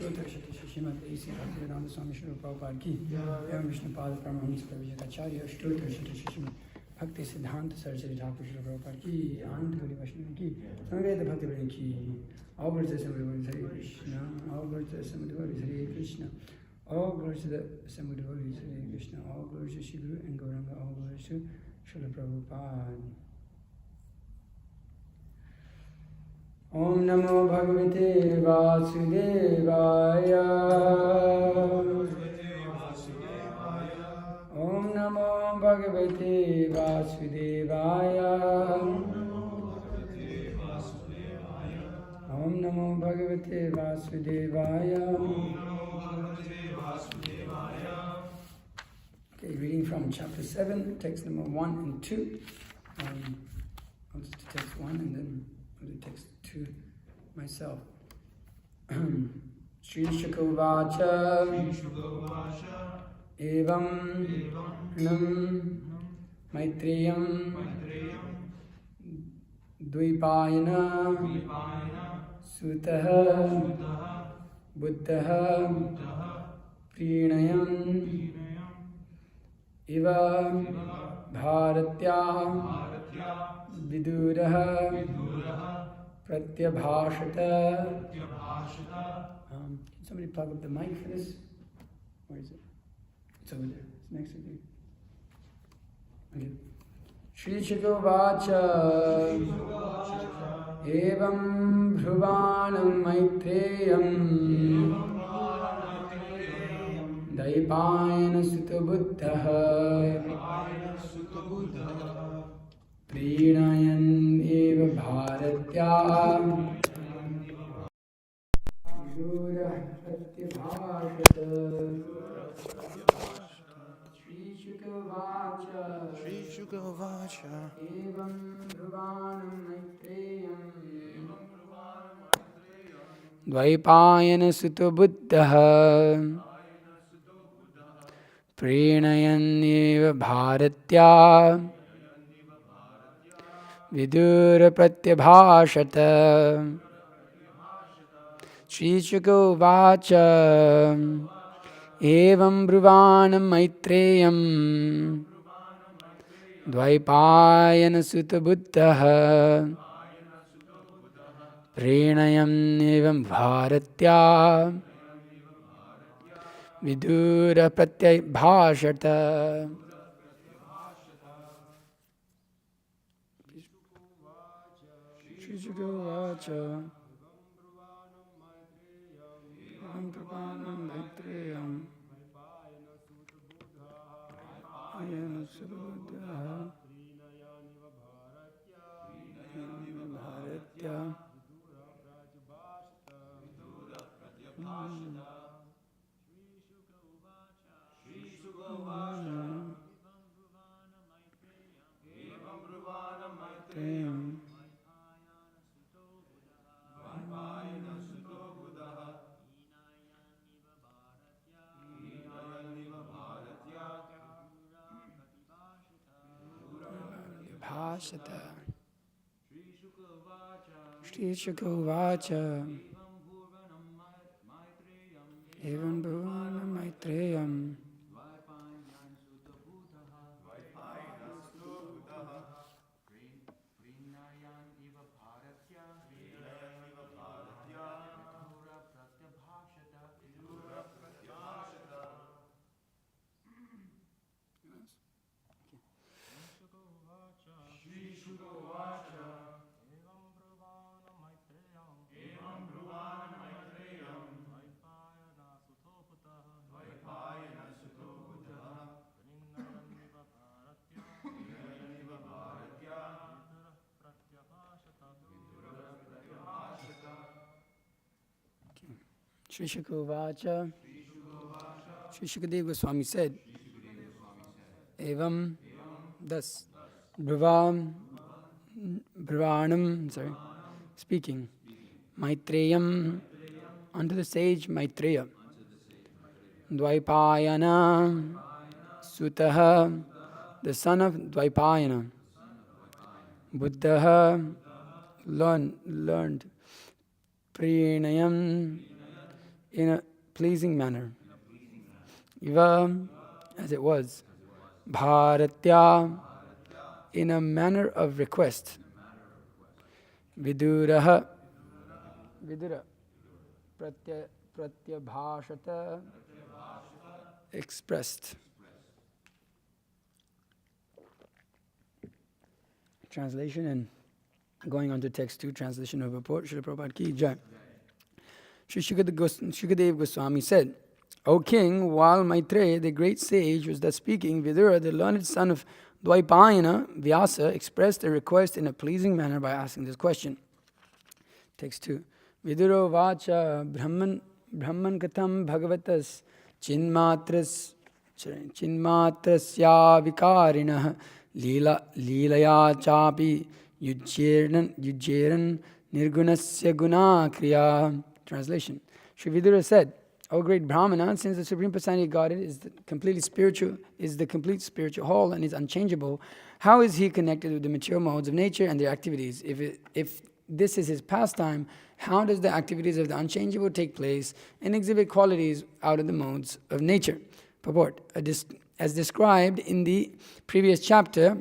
Ashtotra Shati Shimad A.C. Bhaktivedanta Swami Srila Prabhupada ki Evam Vishnupada Paramahamsa Pravijatacharya Ashtotra Shati Shimad Bhakti Siddhanta Saraswati Thakur Srila Prabhupada ki Anand Guri Vaishnava ki Samveda Bhakti Vrinda ki all glories to the Assembly Hare Krishna, all glories to the Assembly Hare Krishna, all glories to the Assembly Hare Krishna, all glories to Shri Guru and Gauranga, all glories to Srila Prabhupada. Om Namo Bhagavate Vasudevaya. Om Namo Bhagavate Vasudevaya. Om Namo Bhagavate Vasudevaya. Okay, reading from chapter 7, text number 1 and 2. I'll just do text 1 and then I'll do text 2 myself. Shri Shukavacha Evam Maitreyam Dvipayana Sutaha Buddhaha Prinayan Iva Bharatya Viduraha Pratyabhashata. Can somebody plug up the mic for this? Where is it? It's over there. It's next to you. Okay. Shri Shukavacha Evam Bhruvanam Maitreyam Daipayana Sutta Buddhaha Prinayan Eva Bharatya Vidura Pratyabhashata. Shri Shukavacha Evam Bhruvanam Maitreyam Dvaipayana Sutta Buddhaha Prinayan Eva Bharatya Vidura Pratyabhashata. Shri Shukavacha Evam Bhruvanam Maitreyam Dvaipayana Sutta Buddhaha Prinayam Evam Bharatya Vidura Pratyabhashata. Shri Shukavacha Evam Bhruvanam Maitreyam Dvaipayana Sutta Buddhaha Bharatya Bhashata. Shri Shukavacha Evam Bhruvanam Maitreyam Shri Shukavacha. Shri Shukadeva Goswami said, Evam, thus, Bhruvanam, speaking, Maitreyam, unto the sage Maitreya, Dvaipayana, Sutaha, the son of Dvaipayana, Buddhaha, learned, Prinayam, in a pleasing manner. Iva, as it was. Bharatya, in a manner of request. Viduraha, Vidura, Pratyabhashata, expressed. Translation and going on to text 2, translation of report, Srila Prabhupada Ki Jai. Sri Shukadev Goswami said, O king, while Maitreya, the great sage, was thus speaking, Vidura, the learned son of Dvaipayana, Vyasa, expressed a request in a pleasing manner by asking this question. Text 2. Viduro vacha brahman katham bhagavatas chinmatrasya vikarinah Leelaya chapi yujjeran nirgunasya guna kriya. Translation. Sri Vidura said, O great Brahmana, since the Supreme Personality of Godhead is the complete spiritual whole and is unchangeable, how is he connected with the material modes of nature and their activities? If this is his pastime, how does the activities of the unchangeable take place and exhibit qualities out of the modes of nature? Purport. As described in the previous chapter,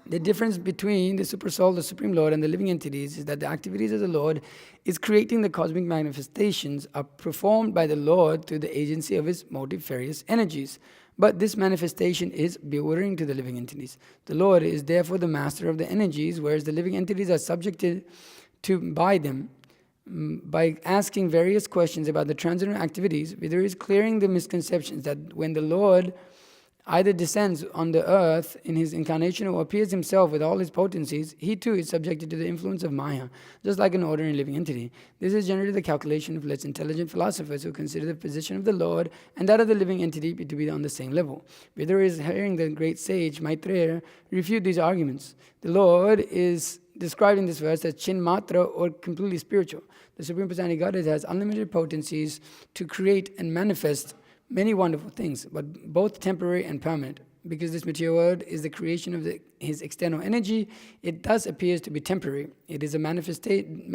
the difference between the Supersoul, the Supreme Lord, and the living entities is that the activities of the Lord is creating the cosmic manifestations are performed by the Lord through the agency of his multifarious energies. But this manifestation is bewildering to the living entities. The Lord is therefore the master of the energies, whereas the living entities are subjected to by them. By asking various questions about the transcendental activities, Vidura is clearing the misconceptions that when the Lord either descends on the earth in his incarnation or appears himself with all his potencies, he too is subjected to the influence of Maya, just like an ordinary living entity. This is generally the calculation of less intelligent philosophers who consider the position of the Lord and that of the living entity to be on the same level. Vidura is hearing the great sage Maitreya refute these arguments. The Lord is described in this verse as Chinmatra, or completely spiritual. The Supreme Personality of Godhead has unlimited potencies to create and manifest many wonderful things, but both temporary and permanent. Because this material world is the creation of his external energy, it thus appears to be temporary. It is manifested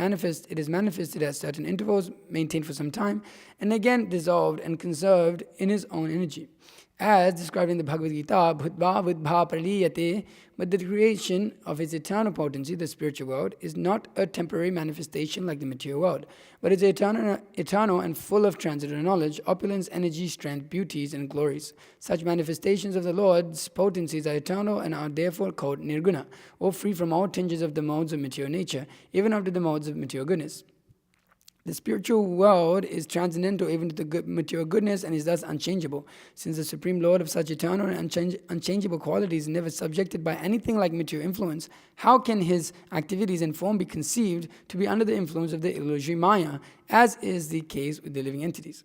at certain intervals, maintained for some time, and again dissolved and conserved in his own energy. As described in the Bhagavad Gita, Bhutva Vidbha Praliyate, but the creation of its eternal potency, the spiritual world, is not a temporary manifestation like the material world, but is eternal and full of transcendental knowledge, opulence, energy, strength, beauties, and glories. Such manifestations of the Lord's potencies are eternal and are therefore called nirguna, or free from all tinges of the modes of material nature, even up to the modes of material goodness. The spiritual world is transcendental even to the material goodness and is thus unchangeable. Since the Supreme Lord of such eternal and unchangeable qualities is never subjected by anything like material influence, how can his activities and form be conceived to be under the influence of the illusory Maya, as is the case with the living entities?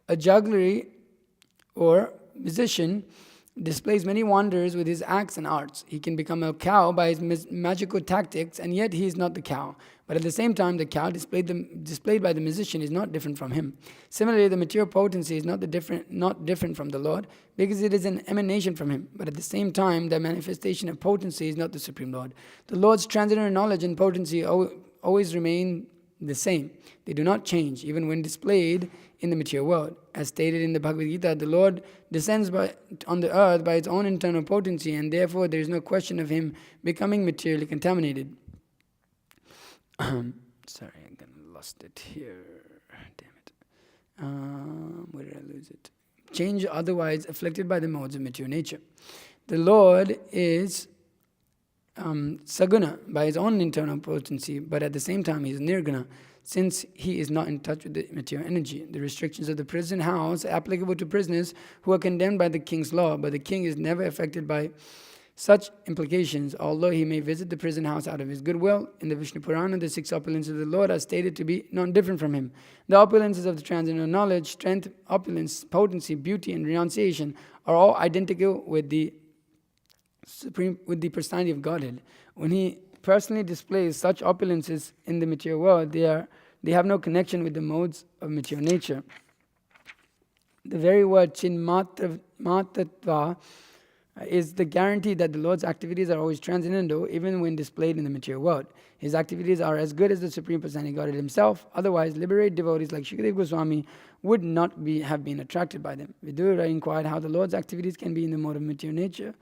A juggler or musician displays many wonders with his acts and arts. He can become a cow by his magical tactics, and yet he is not the cow. But at the same time, the cow displayed by the musician is not different from him. Similarly, the material potency is not different from the Lord, because it is an emanation from him. But at the same time, the manifestation of potency is not the Supreme Lord. The Lord's transcendental knowledge and potency always remain the same. They do not change, even when displayed in the material world. As stated in the Bhagavad Gita, the Lord descends on the earth by its own internal potency, and therefore there is no question of him becoming materially contaminated. Sorry, I lost it here. Damn it. Where did I lose it? Change otherwise afflicted by the modes of material nature. The Lord is saguna by his own internal potency, but at the same time he is nirguna, since he is not in touch with the material energy. The restrictions of the prison house are applicable to prisoners who are condemned by the king's law, but the king is never affected by such implications, although he may visit the prison house out of his goodwill. In the Vishnu Purana, the 6 opulences of the Lord are stated to be non-different from him. The opulences of the transcendental knowledge, strength, opulence, potency, beauty, and renunciation are all identical with the personality of Godhead. When he personally displays such opulences in the material world, they have no connection with the modes of material nature. The very word chinmatatva is the guarantee that the Lord's activities are always transcendental, even when displayed in the material world. His activities are as good as the Supreme Personality Godhead himself. Otherwise, liberated devotees like Shukadeva Goswami would not have been attracted by them. Vidura inquired how the Lord's activities can be in the mode of material nature,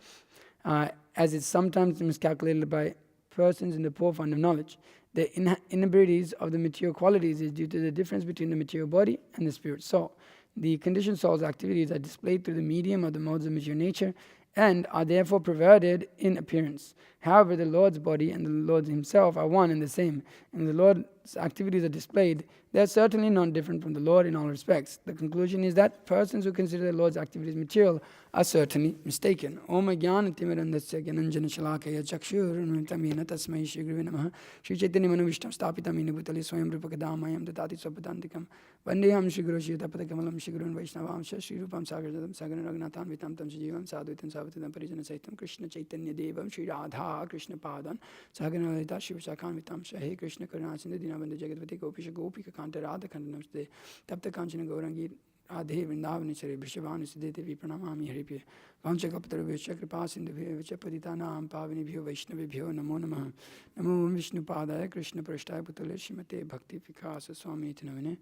as it's sometimes miscalculated by persons in the poor fund of knowledge. The inabilities of the material qualities is due to the difference between the material body and the spirit soul. The conditioned soul's activities are displayed through the medium of the modes of material nature and are therefore perverted in appearance. However, the Lord's body and the Lord himself are one and the same, and the Lord's activities are displayed. They are certainly not different from the Lord in all respects. The conclusion is that persons who consider the Lord's activities material are certainly mistaken. Om Jnana Timirandasya Gyananjana Shalakaya Chakshuruntamena Tasmai Shri Gurave Namaha Shri Chaitanya Manavishtam Stapitamena Bhutale Swayam Rupakadamayam Dadati Swapadantikam Vandeham Shri Guru Shri Tapatakamalam Shri Gurun Vaishnavam Shri Rupam Sagarjatam Sagaran Raghunathan Vitam Tam Sajivam Sadhuitam Savatitam Parijana Saitam Krishna Chaitanya Devam Shri Radha Krishna Padan Sagaran Radha Shiva Shakhan Vitam Shahe Krishna Karuna Sindhu Dinabandha Jagadvati Gopisha Gopika Kanta Radha Kandanamste Tapta Kanchana Gaurangi Adhe Vrindavani Sare Vrishabhani Siddhete Vipranamami Haripya Vanchakapatara Vishya Kripa Sindhubhyo Vichapaditana Pavinibhyo Vaishnavibhyo Namo Namaha Namo Vishnu Padaya Krishna Prashtaya Putale Shrimate Bhakti Vikasa Swami Tinavine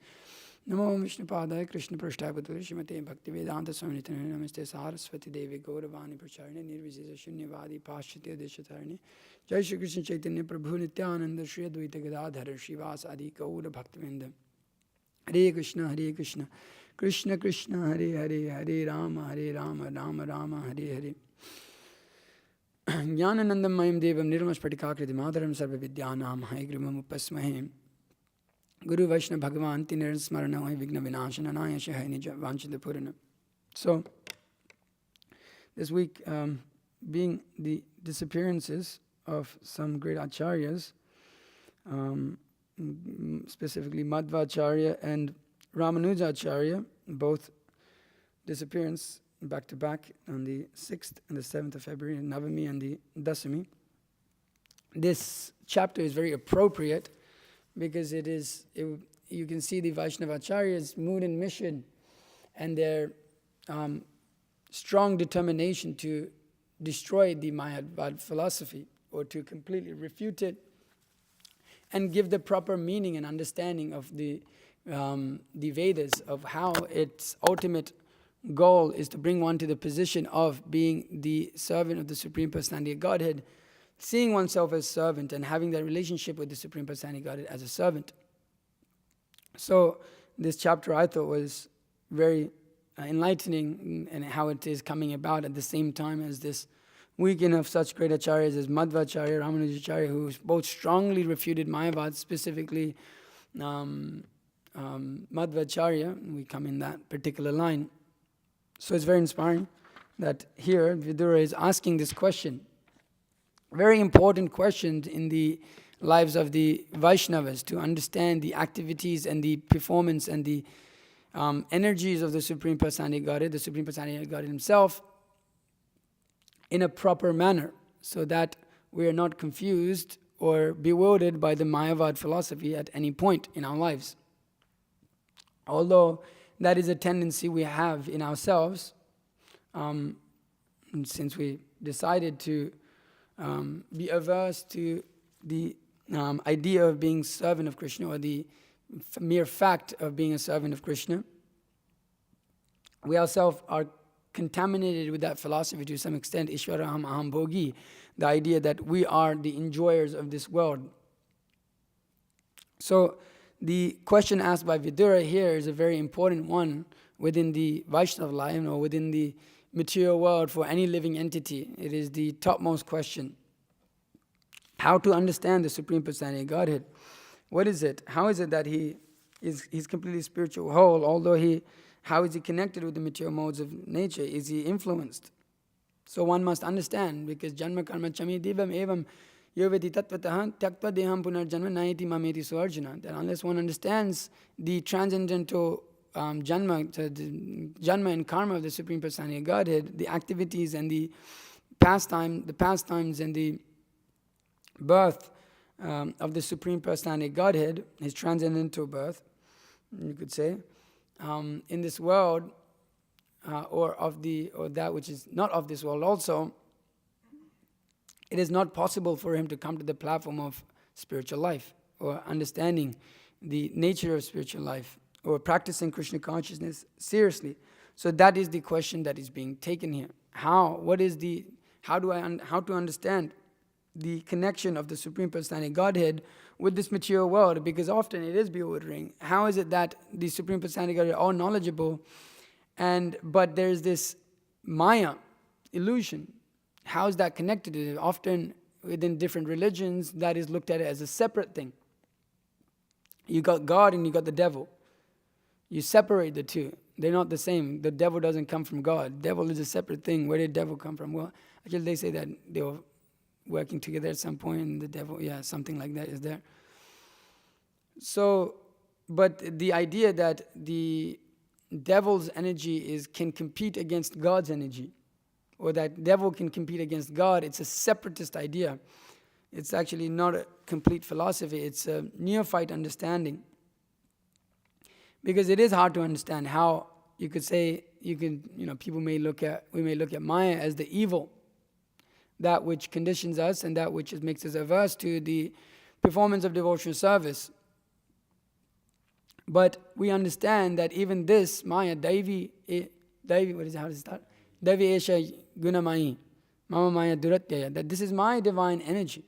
Namo Vishnu Padaya Krishna Prashtaya Putale Shrimate Bhakti Vedanta Swami Tinavine Namaste Saraswati Devi Gauravani Pracharine Nirvisesa Shunyavadi Paschatya Deshatarine Jai Shri Krishna Chaitanya Prabhu Nityananda Shri Advaita Gadadhara Srivas Adi Gaura Bhaktivinda Hare Krishna Krishna Krishna Hare Hare Hare Rama Rama Rama Hare Hare Jnananandam Mayam Devam Nirmaspatikakriti Madharam Sarva Vidyanam Haigrimam Upasmahe Guru Vaishnava Bhagavan Tiniran Smaranam Vigna Vinashananaya Shahai Nija Vanchita Purana. So, this week, being the disappearances of some great acharyas, specifically Madhvacharya and Ramanujacharya, both disappearance back to back on the 6th and the 7th of February, Navami and the Dasami. This chapter is very appropriate because you can see the Vaishnavacharya's mood and mission and their strong determination to destroy the Mayavad philosophy or to completely refute it and give the proper meaning and understanding of the Vedas, of how its ultimate goal is to bring one to the position of being the servant of the Supreme Personality of Godhead, seeing oneself as servant and having that relationship with the Supreme Personality of Godhead as a servant. So this chapter I thought was very enlightening in how it is coming about at the same time as this weekend of such great acharyas as Madhvacharya, Ramanujacharya, who both strongly refuted Mayavad, specifically Madhvacharya. We come in that particular line. So it's very inspiring that here Vidura is asking this question. Very important question in the lives of the Vaishnavas to understand the activities and the performance and the energies of the Supreme Personality of Godhead, the Supreme Personality of Godhead himself, in a proper manner, so that we are not confused or bewildered by the Mayavad philosophy at any point in our lives. Although that is a tendency we have in ourselves, since we decided to be averse to the idea of being servant of Krishna, or the mere fact of being a servant of Krishna, we ourselves are contaminated with that philosophy to some extent, Ishwaraham Aham Bhogi, the idea that we are the enjoyers of this world. So the question asked by Vidura here is a very important one within the Vaishnava life, or within the material world for any living entity. It is the topmost question. How to understand the Supreme Personality of Godhead? What is it? How is it that he's completely spiritual whole, although how is he connected with the material modes of nature? Is he influenced? So one must understand, because janma karma chami divam evam yoveti tattvataha tyaktva deham punarjanma naiti mameti suarjuna. That unless one understands the transcendental janma and karma of the Supreme Personality of Godhead, the activities and the pastimes and the birth of the Supreme Personality of Godhead, his transcendental birth, you could say, in this world, or that which is not of this world also, it is not possible for him to come to the platform of spiritual life or understanding the nature of spiritual life or practicing Krishna consciousness seriously. So that is the question that is being taken here. How to understand the connection of the Supreme Personality Godhead with this material world? Because often it is bewildering. How is it that the Supreme Personality Godhead are all knowledgeable, but there is this Maya illusion? How is that connected to it? Often within different religions, that is looked at as a separate thing. You got God and you got the devil. You separate the two. They're not the same. The devil doesn't come from God. Devil is a separate thing. Where did devil come from? Well, actually they say that they were working together at some point, and the devil, something like that is there. So, but the idea that the devil's energy can compete against God's energy, or that devil can compete against God, it's a separatist idea. It's actually not a complete philosophy. It's a neophyte understanding. Because it is hard to understand how you could say, we may look at Maya as the evil, that which conditions us and that which makes us averse to the performance of devotional service. But we understand that even this Maya, Daivi, what is it, how does it start? Daivi Esha Gunamayi, Mama Maya Duratyaya, that this is my divine energy.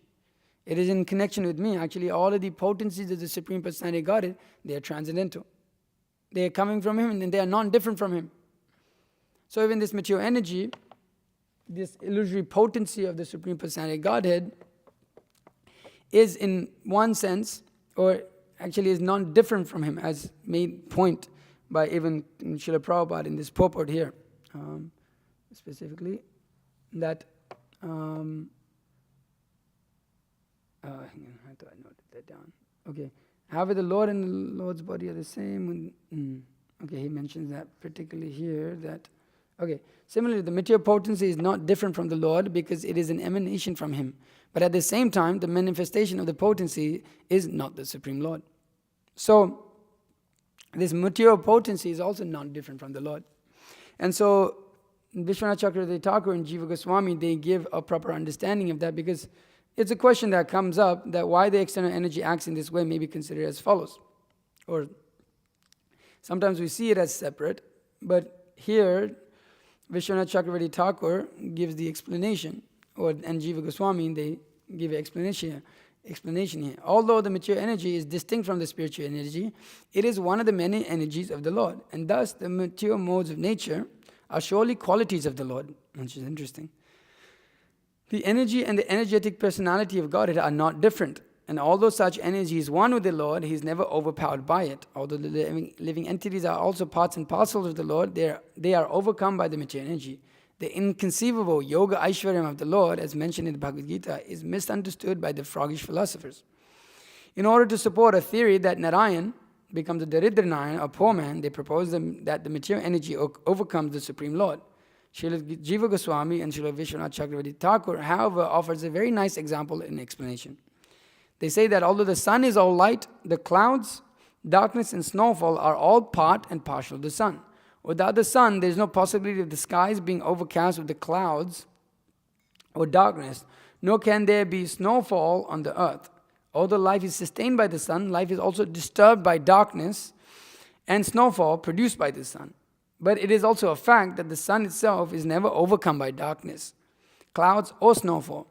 It is in connection with me. Actually, all of the potencies of the Supreme Personality Godhead, they are transcendental. They are coming from Him and they are non-different from Him. So even this material energy, this illusory potency of the Supreme Personality Godhead is in one sense, or actually is non-different from Him, as made point by even Srila Prabhupada in this purport here. Specifically, that hang on, I thought I noted that down. Okay. However, the Lord and the Lord's body are the same. Okay, he mentions that particularly here. Similarly, the material potency is not different from the Lord because it is an emanation from Him. But at the same time, the manifestation of the potency is not the Supreme Lord. So, this material potency is also not different from the Lord. And so, Vishwanath Chakravarti Thakur and Jiva Goswami, they give a proper understanding of that, because it's a question that comes up, that why the external energy acts in this way may be considered as follows. Or sometimes we see it as separate, but here Vishwanath Chakravarti Thakur gives the explanation, and Jiva Goswami, they give an explanation here. Although the material energy is distinct from the spiritual energy, it is one of the many energies of the Lord, and thus the material modes of nature are surely qualities of the Lord, which is interesting. The energy and the energetic personality of Godhead are not different, and although such energy is one with the Lord, He is never overpowered by it. Although the living entities are also parts and parcels of the Lord, they are overcome by the material energy. The inconceivable yoga Aishwaryam of the Lord, as mentioned in the Bhagavad Gita, is misunderstood by the froggish philosophers. In order to support a theory that Narayan becomes a Daridra Narayan, a poor man, they propose that the material energy overcomes the Supreme Lord. Srila Jiva Goswami and Srila Vishwanath Chakravarti Thakur, however, offers a very nice example in explanation. They say that although the sun is all light, the clouds, darkness and snowfall are all part and partial of the sun. Without the sun, there is no possibility of the skies being overcast with the clouds or darkness, nor can there be snowfall on the earth. Although life is sustained by the sun, life is also disturbed by darkness and snowfall produced by the sun. But it is also a fact that the sun itself is never overcome by darkness, clouds or snowfall.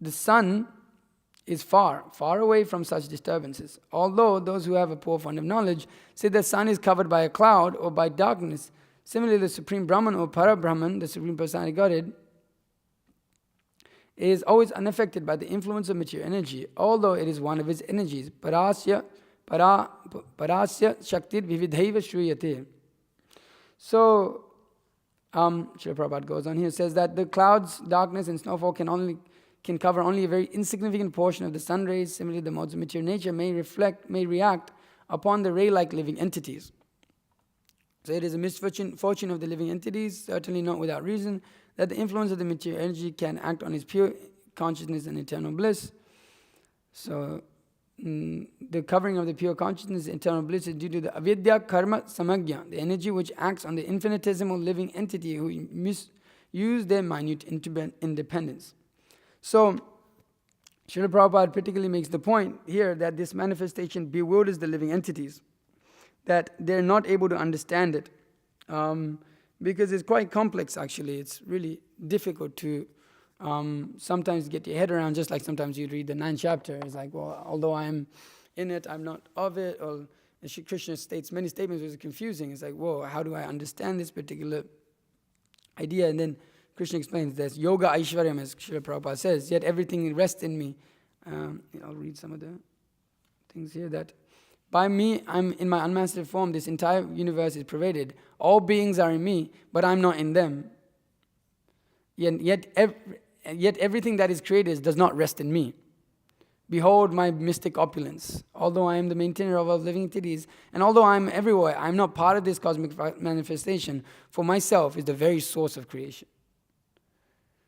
The sun is far, far away from such disturbances. Although those who have a poor fund of knowledge say the sun is covered by a cloud or by darkness, similarly the Supreme Brahman or Para-Brahman, the Supreme Personality Godhead, is always unaffected by the influence of material energy, although it is one of its energies. Parasya Shaktir Vividhaiva Shruyate. So, Srila Prabhupada goes on here, says that the clouds, darkness and snowfall can cover only a very insignificant portion of the sun rays. Similarly, the modes of material nature may react upon the ray-like living entities. So it is a misfortune of the living entities, certainly not without reason, that the influence of the material energy can act on its pure consciousness and eternal bliss. So the covering of the pure consciousness, eternal bliss, is due to the avidya karma samagya, the energy which acts on the infinitesimal living entity who misuse their minute independence. So, Srila Prabhupada particularly makes the point here that this manifestation bewilders the living entities, that they're not able to understand it, because it's quite complex actually. It's really difficult to sometimes get your head around, just like sometimes you read the 9th chapter. It's like, well, although I'm in it, I'm not of it. Or Shri Krishna states many statements which are confusing. It's like, whoa, how do I understand this particular idea? And then Krishna explains there's yoga aishwaryam, as Srila Prabhupada says, yet everything rests in me. I'll read some of the things here. That by me, I'm in my unmastered form, this entire universe is pervaded. All beings are in me, but I'm not in them. Yet everything that is created does not rest in me. Behold my mystic opulence. Although I am the maintainer of all living entities, and although I am everywhere, I am not part of this cosmic manifestation. For myself is the very source of creation.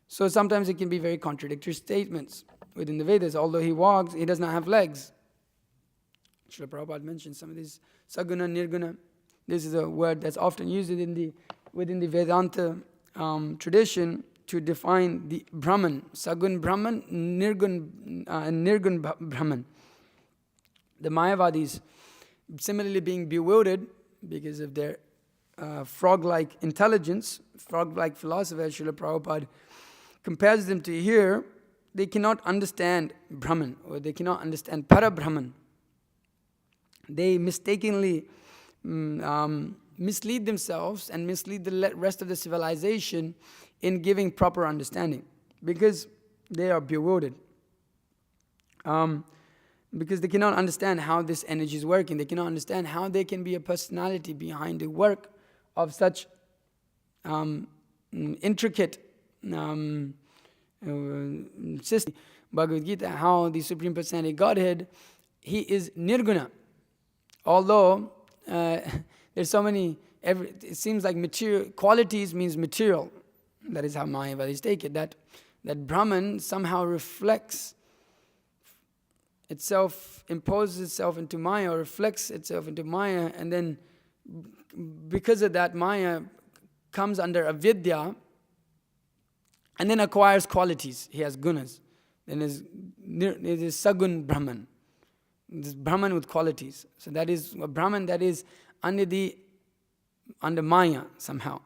So sometimes it can be very contradictory statements within the Vedas. Although he walks, he does not have legs. Srila Prabhupada mentions some of these saguna, nirguna. This is a word that's often used within the Vedanta tradition to define the Brahman, Sagun Brahman, Nirgun Brahman. The Mayavadis, similarly being bewildered because of their frog-like intelligence, frog-like philosophy, as Srila Prabhupada compares them to here, they cannot understand Brahman, or they cannot understand Para-Brahman. They mistakenly mislead themselves and mislead the rest of the civilization in giving proper understanding, because they are bewildered. Because they cannot understand how this energy is working. They cannot understand how there can be a personality behind the work of such intricate system. Bhagavad Gita, how the Supreme Personality Godhead, He is Nirguna. Although there's so many, it seems like material qualities means material. That is how Mayavadis take it. That Brahman somehow reflects itself, imposes itself into Maya, or reflects itself into Maya, and then because of that, Maya comes under avidya and then acquires qualities. He has gunas. Then there's Sagun Brahman. This Brahman with qualities. So that is a Brahman that is under Maya somehow,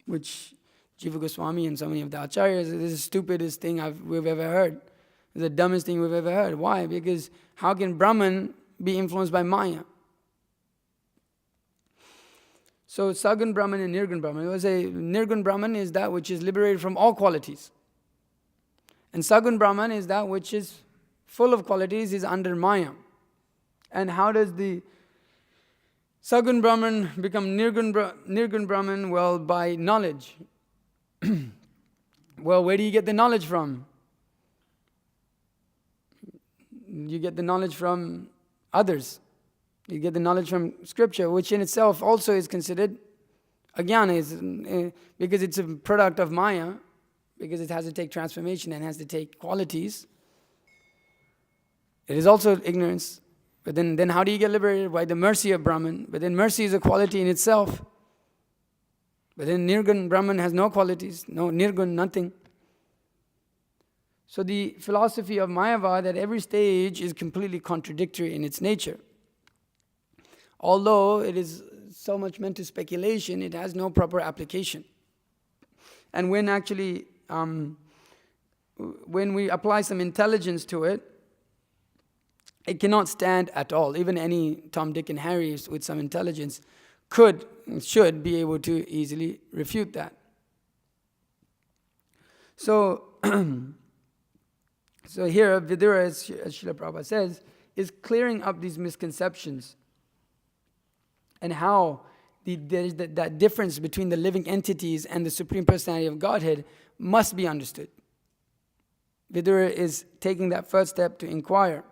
which Jiva Goswami and so many of the Acharyas, this is the stupidest thing we've ever heard. It's the dumbest thing we've ever heard. Why? Because how can Brahman be influenced by Maya? So Sagun Brahman and Nirgun Brahman. We say Nirgun Brahman is that which is liberated from all qualities. And Sagun Brahman is that which is full of qualities, is under Maya. And how does the Sagun Brahman become Nirgun Brahman? Well, by knowledge. Well, where do you get the knowledge from? You get the knowledge from others. You get the knowledge from scripture, which in itself also is considered ajnana, because it's a product of Maya, because it has to take transformation and has to take qualities. It is also ignorance. But then how do you get liberated? By the mercy of Brahman. But then mercy is a quality in itself. But then Nirgun Brahman has no qualities, no Nirgun, nothing. So the philosophy of Mayavad at every stage is completely contradictory in its nature. Although it is so much meant to speculation, it has no proper application. And when actually, when we apply some intelligence to it, it cannot stand at all. Even any Tom, Dick, and Harry with some intelligence should be able to easily refute that. So, so here Vidura, as Srila Prabhupada says, is clearing up these misconceptions and how there is that difference between the living entities and the Supreme Personality of Godhead must be understood. Vidura is taking that first step to inquire.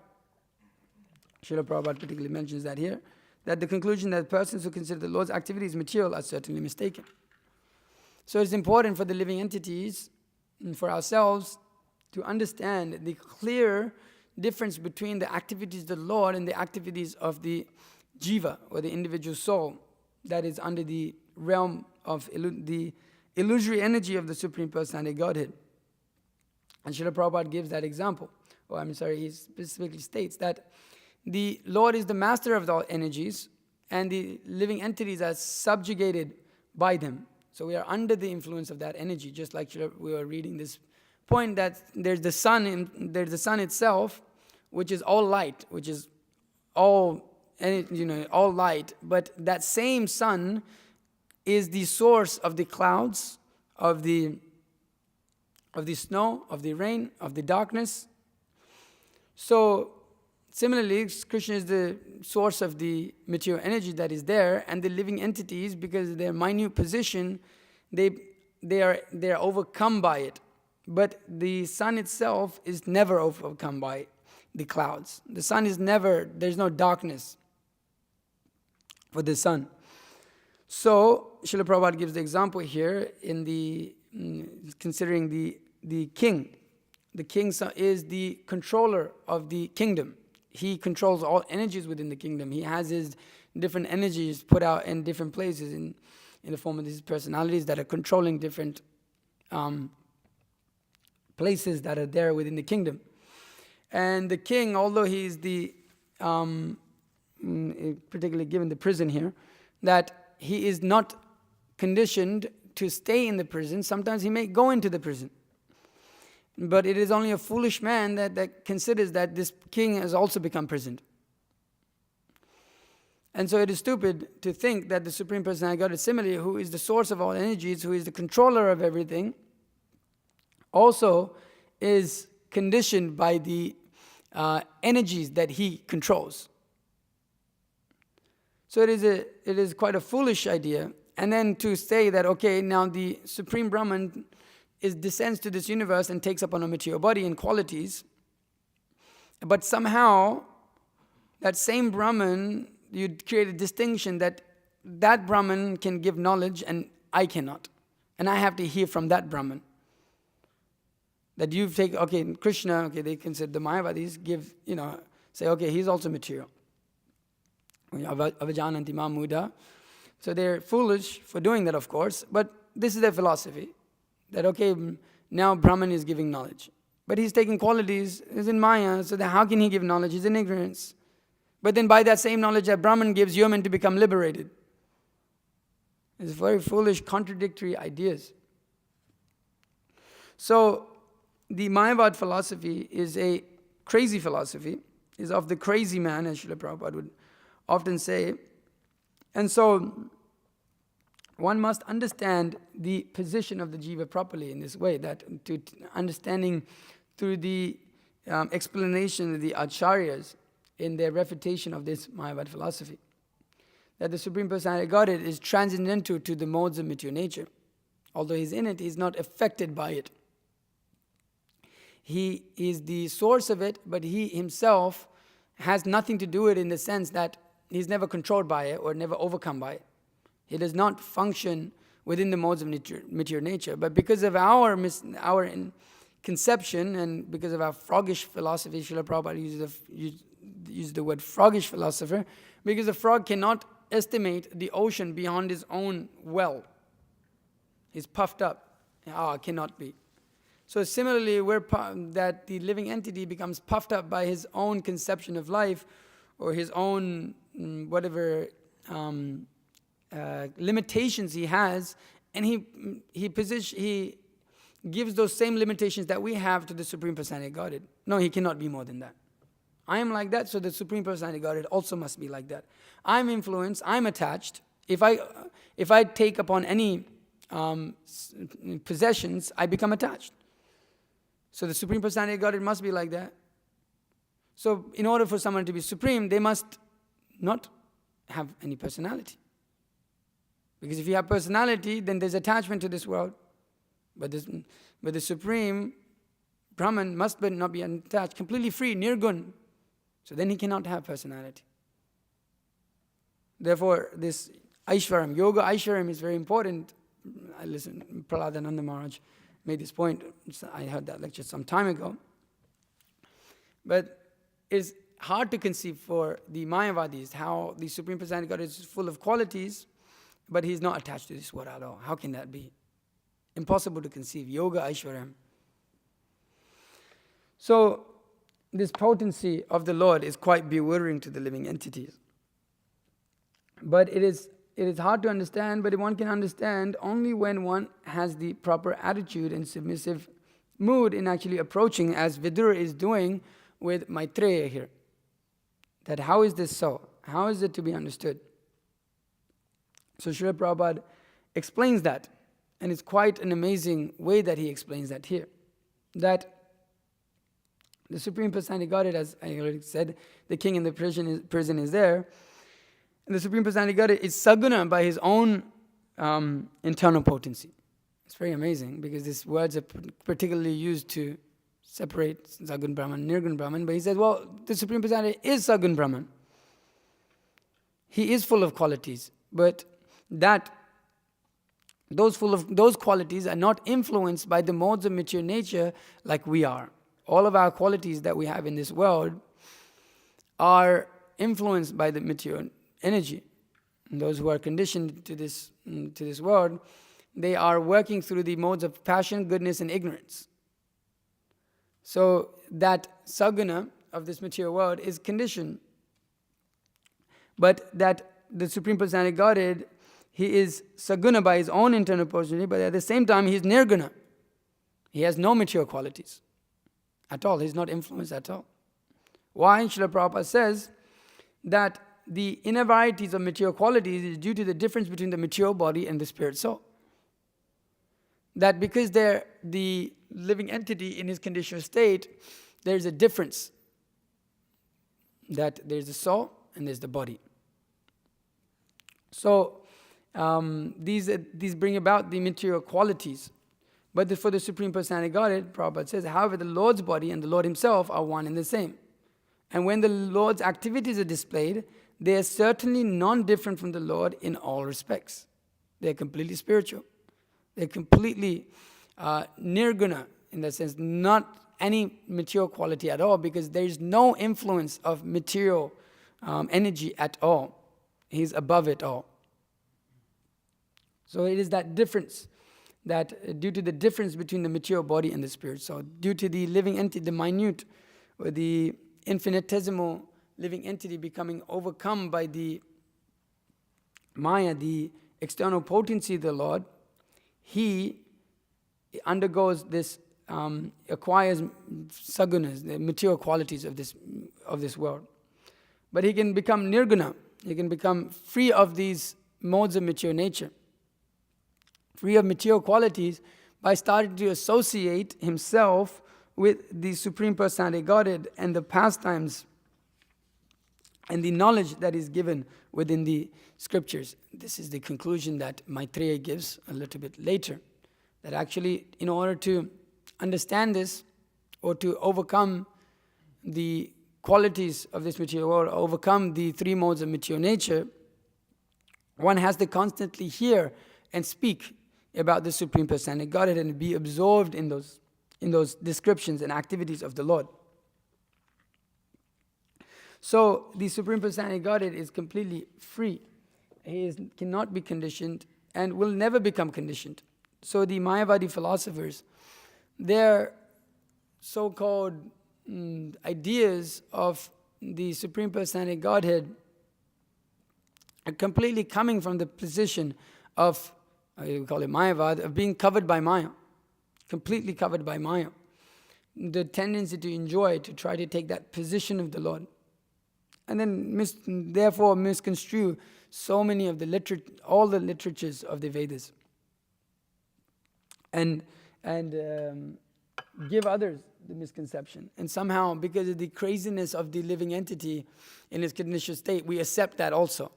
Srila Prabhupada particularly mentions that here, that the conclusion that persons who consider the Lord's activities material are certainly mistaken. So it's important for the living entities and for ourselves to understand the clear difference between the activities of the Lord and the activities of the jiva, or the individual soul, that is under the realm of the illusory energy of the Supreme Personality Godhead. And Srila Prabhupada gives that example. He specifically states that the Lord is the master of all energies, and the living entities are subjugated by them. So we are under the influence of that energy, just like we were reading this point that there's the sun itself, which is all light, which is all light. But that same sun is the source of the clouds, of the snow, of the rain, of the darkness. So similarly, Krishna is the source of the material energy that is there, and the living entities, because of their minute position, they are overcome by it. But the sun itself is never overcome by the clouds. The sun is never, there's no darkness for the sun. So Srila Prabhupada gives the example here considering the king. The king is the controller of the kingdom. He controls all energies within the kingdom. He has his different energies put out in different places in the form of these personalities that are controlling different places that are there within the kingdom. And the king, although he is particularly given the prison here, that he is not conditioned to stay in the prison. Sometimes he may go into the prison. But it is only a foolish man that considers that this king has also become prisoned. And so it is stupid to think that the Supreme Personality Godhead, similarly, who is the source of all energies, who is the controller of everything, also is conditioned by the energies that he controls. So it is quite a foolish idea. And then to say that, okay, now the Supreme Brahman descends to this universe and takes upon a material body and qualities, but somehow that same Brahman, you'd create a distinction that Brahman can give knowledge and I cannot. And I have to hear from that Brahman. That you take, Krishna, they consider the Mayavadis, say, he's also material. Avajananti ma muda. So they're foolish for doing that, of course, but this is their philosophy. That, now Brahman is giving knowledge. But he's taking qualities, he's in Maya, so that how can he give knowledge? He's in ignorance. But then by that same knowledge that Brahman gives, you're meant to become liberated. It's very foolish, contradictory ideas. So, the Mayavad philosophy is a crazy philosophy, is of the crazy man, as Srila Prabhupada would often say. And so, one must understand the position of the jiva properly in this way, that to understanding through the explanation of the acharyas in their refutation of this Mayavad philosophy, that the Supreme Personality of Godhead is transcendental to the modes of material nature. Although he's in it, he's not affected by it. He is the source of it, but he himself has nothing to do with it in the sense that he's never controlled by it or never overcome by it. He does not function within the modes of material nature. But because of our conception and because of our froggish philosophy, Srila Prabhupada uses the word froggish philosopher, because the frog cannot estimate the ocean beyond his own well. He's puffed up. Cannot be. So similarly, that the living entity becomes puffed up by his own conception of life or his own whatever limitations he has, and he gives those same limitations that we have to the Supreme Personality of Godhead. No, he cannot be more than that. I am like that, so the Supreme Personality of Godhead also must be like that. I'm influenced, I'm attached. If I take upon any possessions, I become attached. So the Supreme Personality of Godhead must be like that. So in order for someone to be supreme, they must not have any personality. Because if you have personality, then there's attachment to this world. But the Supreme Brahman must not be attached, completely free, nirgun. So then he cannot have personality. Therefore, this Aishwaram, Yoga Aishwaram is very important. I listened, Prahladananda Maharaj made this point. I heard that lecture some time ago. But is hard to conceive for the Mayavadis, how the Supreme Personality God is full of qualities, but He's not attached to this world at all. How can that be? Impossible to conceive. Yoga Aishwaryam. So, this potency of the Lord is quite bewildering to the living entities. But it is hard to understand, but one can understand only when one has the proper attitude and submissive mood in actually approaching, as Vidura is doing with Maitreya here. That how is this so? How is it to be understood? So Srila Prabhupada explains that, and it's quite an amazing way that he explains that here. That the Supreme Personality Godhead, as I already said, the king in the prison is there, and the Supreme Personality Godhead is saguna by His own internal potency. It's very amazing because these words are particularly used to separate Sagun Brahman, Nirgun Brahman, but he says, well, the Supreme Personality is Sagun Brahman. He is full of qualities, but those qualities are not influenced by the modes of material nature like we are. All of our qualities that we have in this world are influenced by the material energy. And those who are conditioned to this world, they are working through the modes of passion, goodness, and ignorance. So that saguna of this material world is conditioned. But that the Supreme Personality Godhead, He is saguna by His own internal personality, but at the same time He is nirguna. He has no material qualities at all. He's not influenced at all. Why? Srila Prabhupada says that the inner varieties of material qualities is due to the difference between the material body and the spirit soul. That because they're the living entity in his conditional state, there's a difference. That there's the soul and there's the body. So these bring about the material qualities. But for the Supreme Personality Godhead, Prabhupada says, however, the Lord's body and the Lord Himself are one and the same. And when the Lord's activities are displayed, they are certainly non-different from the Lord in all respects. They are completely spiritual. They're completely nirguna, in that sense, not any material quality at all, because there is no influence of material energy at all. He's above it all. So it is that difference, that due to the difference between the material body and the spirit. So due to the living entity, the minute or the infinitesimal living entity becoming overcome by the Maya, the external potency of the Lord, he undergoes this, acquires sagunas, the material qualities of this world. But he can become nirguna, he can become free of these modes of material nature, free of material qualities, by starting to associate himself with the Supreme Personality Godhead and the pastimes and the knowledge that is given within the scriptures. This is the conclusion that Maitreya gives a little bit later. That actually, in order to understand this, or to overcome the qualities of this material world, overcome the three modes of material nature, one has to constantly hear and speak about the Supreme Personality Godhead and be absorbed in those descriptions and activities of the Lord. So the Supreme Personality Godhead is completely free. He cannot be conditioned and will never become conditioned. So the Mayavadi philosophers, their so-called ideas of the Supreme Personality Godhead are completely coming from the position of, you call it Mayavad, of being covered by Maya, completely covered by Maya. The tendency to enjoy, to try to take that position of the Lord. And then therefore misconstrue so many of all the literatures of the Vedas. And give others the misconception. And somehow, because of the craziness of the living entity in its conditioned state, we accept that also.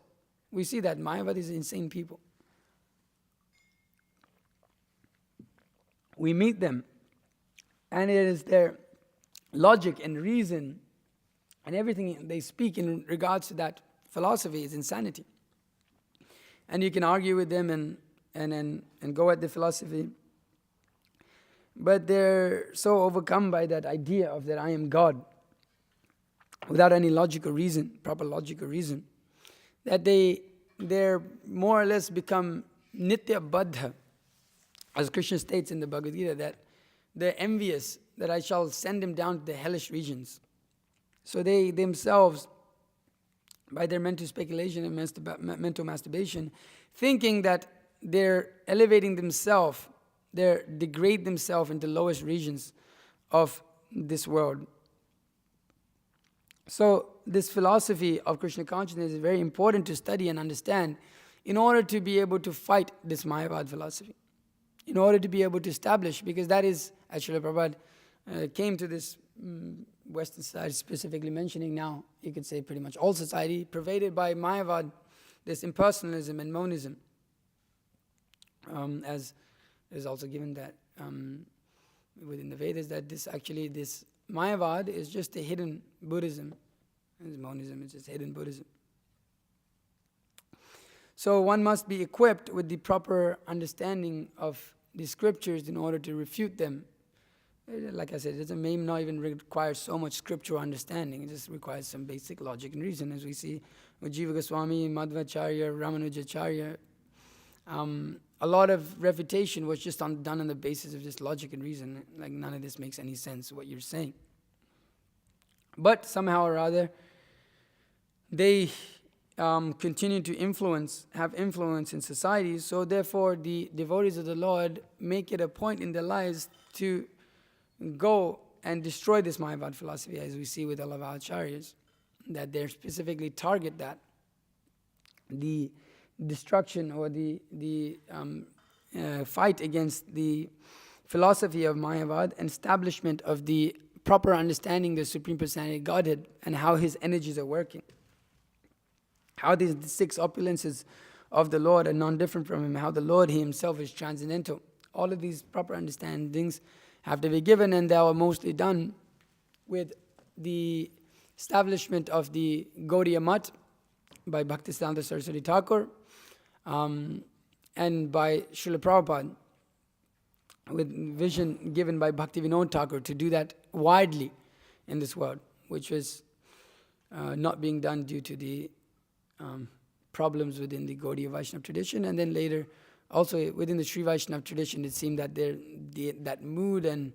We see that Mayavadis are insane people. We meet them, and it is their logic and reason and everything they speak in regards to that philosophy is insanity. And you can argue with them and go at the philosophy. But they're so overcome by that idea of that I am God. without any logical reason, proper logical reason, that they're more or less become nitya baddha, as Krishna states in the Bhagavad Gita, that they're envious that I shall send him down to the hellish regions. So they themselves, by their mental speculation and mental masturbation, thinking that they're elevating themselves, they degrade themselves into lowest regions of this world. So this philosophy of Krishna consciousness is very important to study and understand in order to be able to fight this Mayavad philosophy, in order to be able to establish, because that is, as Srila Prabhupada came to this Western society, specifically mentioning now, you could say pretty much all society, pervaded by Mayavad, this impersonalism and monism, as is also given that within the Vedas, that this Mayavad is just a hidden Buddhism. Monism is just hidden Buddhism. So one must be equipped with the proper understanding of the scriptures in order to refute them. Like I said, it may not even require so much scriptural understanding. It just requires some basic logic and reason, as we see with Jiva Goswami, Madhvacharya, Ramanujacharya. A lot of refutation was just done on the basis of just logic and reason. Like none of this makes any sense, what you're saying. But somehow or other, they continue to have influence in society. So therefore, the devotees of the Lord make it a point in their lives to go and destroy this Mayavad philosophy, as we see with all of our acharyas, that they specifically target that. The destruction or the fight against the philosophy of Mayavad and establishment of the proper understanding of the Supreme Personality of Godhead and how His energies are working. How the six opulences of the Lord are non-different from Him, how the Lord He Himself is transcendental. All of these proper understandings have to be given, and they are mostly done with the establishment of the Gaudiya Mat by Bhaktisiddhanta Saraswati Thakur and by Srila Prabhupada, with vision given by Bhakti Vinod Thakur to do that widely in this world, which was not being done due to the problems within the Gaudiya Vaishnava tradition. And then later, also within the Sri Vaishnava tradition, it seemed that that mood and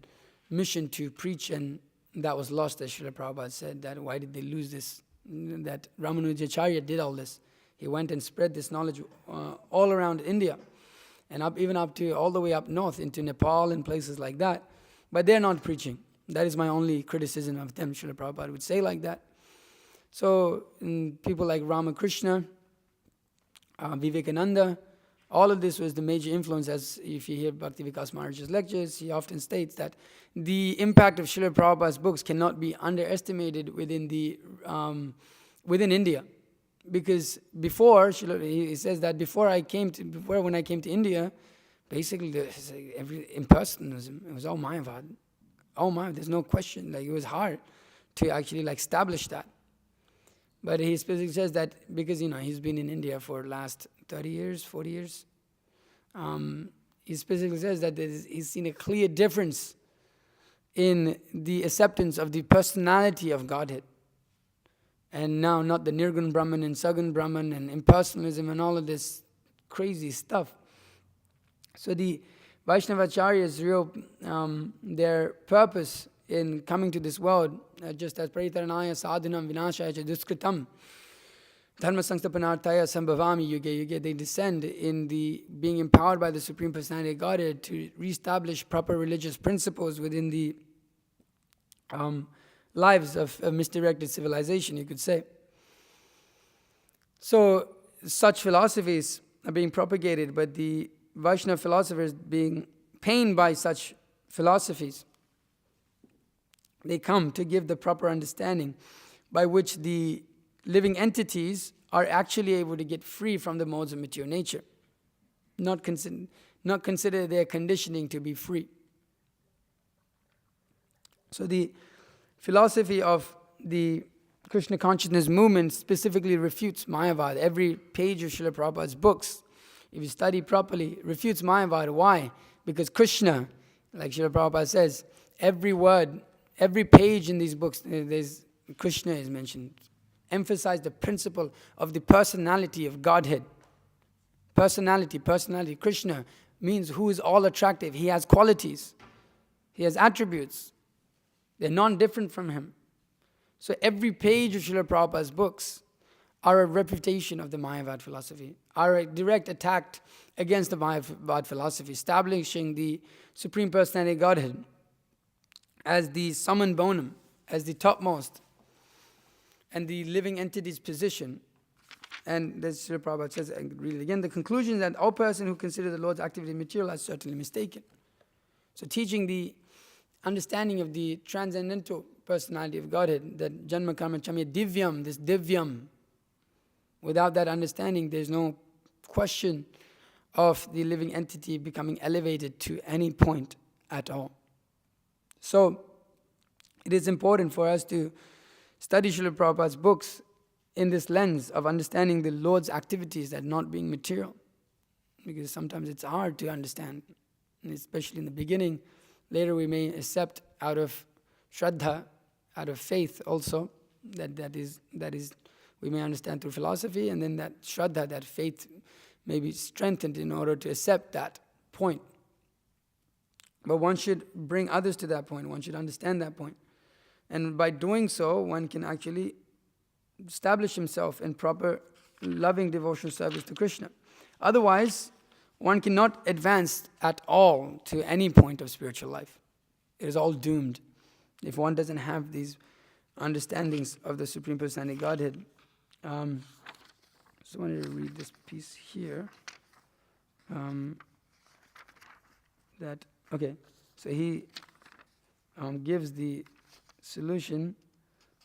mission to preach, and that was lost, as Srila Prabhupada said, that why did they lose this? That Ramanujacharya did all this. He went and spread this knowledge all around India, and even up to all the way up north into Nepal and places like that. But they're not preaching. That is my only criticism of them. Srila Prabhupada would say like that. So people like Ramakrishna, Vivekananda, all of this was the major influence. As if you hear Bhakti Vikas Maharaj's lectures, he often states that the impact of Srila Prabhupada's books cannot be underestimated within India. Because before, he says that when I came to India, basically every impersonalism, it was all Mayavad. All Mayavad, there's no question. Like it was hard to actually establish that. But he specifically says that because he's been in India for the last 30 years, 40 years, he specifically says that he's seen a clear difference in the acceptance of the personality of Godhead. And now not the Nirgun Brahman and Sagun Brahman and impersonalism and all of this crazy stuff. So the Vaishnavacharyas' real, their purpose in coming to this world, just as Paritaranaya Sadhunam Vinashaya Cha Duskritam Dharma Sanstapanarthaya Sambhavami Yuge Yuge, they descend in the being empowered by the Supreme Personality of Godhead to reestablish proper religious principles within the lives of a misdirected civilization, you could say. So such philosophies are being propagated, but the Vaishnava philosophers being pained by such philosophies, they come to give the proper understanding by which the living entities are actually able to get free from the modes of material nature, not consider their conditioning to be free. So the philosophy of the Krishna consciousness movement specifically refutes Mayavad. Every page of Srila Prabhupada's books, if you study properly, refutes Mayavad. Why? Because Krishna, like Srila Prabhupada says, every word, every page in these books, there's Krishna is mentioned. Emphasize the principle of the personality of Godhead. Personality. Krishna means who is all attractive. He has qualities. He has attributes. They're non-different from him. So every page of Srila Prabhupada's books are a refutation of the Mayavad philosophy, are a direct attack against the Mayavad philosophy, establishing the Supreme Personality of Godhead as the summum bonum, as the topmost, and the living entity's position. And as Srila Prabhupada says, I read it again, the conclusion is that all person who considers the Lord's activity material is certainly mistaken. So teaching the understanding of the transcendental personality of Godhead, that Janma Karma Chamya Divyam, this Divyam, without that understanding, there's no question of the living entity becoming elevated to any point at all. So, it is important for us to study Srila Prabhupada's books in this lens of understanding the Lord's activities that not being material. Because sometimes it's hard to understand, and especially in the beginning. Later we may accept out of Shraddha, out of faith also, that is we may understand through philosophy, and then that Shraddha, that faith, may be strengthened in order to accept that point. But one should bring others to that point, one should understand that point. And by doing so, one can actually establish himself in proper loving devotional service to Krishna. Otherwise, one cannot advance at all to any point of spiritual life. It is all doomed if one doesn't have these understandings of the Supreme Personality of Godhead. Just wanted to read this piece here. So he gives the solution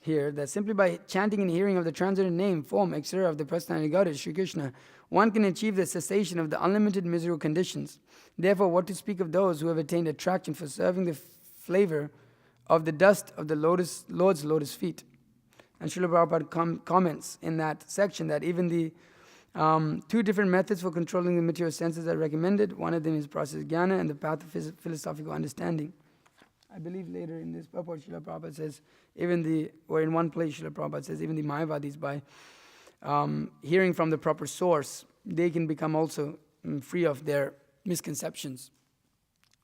here that simply by chanting and hearing of the transcendental name, form, etc. of the Personality of Godhead, Sri Krishna, one can achieve the cessation of the unlimited miserable conditions. Therefore, what to speak of those who have attained attraction for serving the flavor of the dust of the Lord's lotus feet? And Srila Prabhupada comments in that section that even the two different methods for controlling the material senses are recommended. One of them is process jnana and the path of philosophical understanding. I believe later in this purport, Srila Prabhupada says, in one place Srila Prabhupada says, even the Mayavadis, by hearing from the proper source, they can become also free of their misconceptions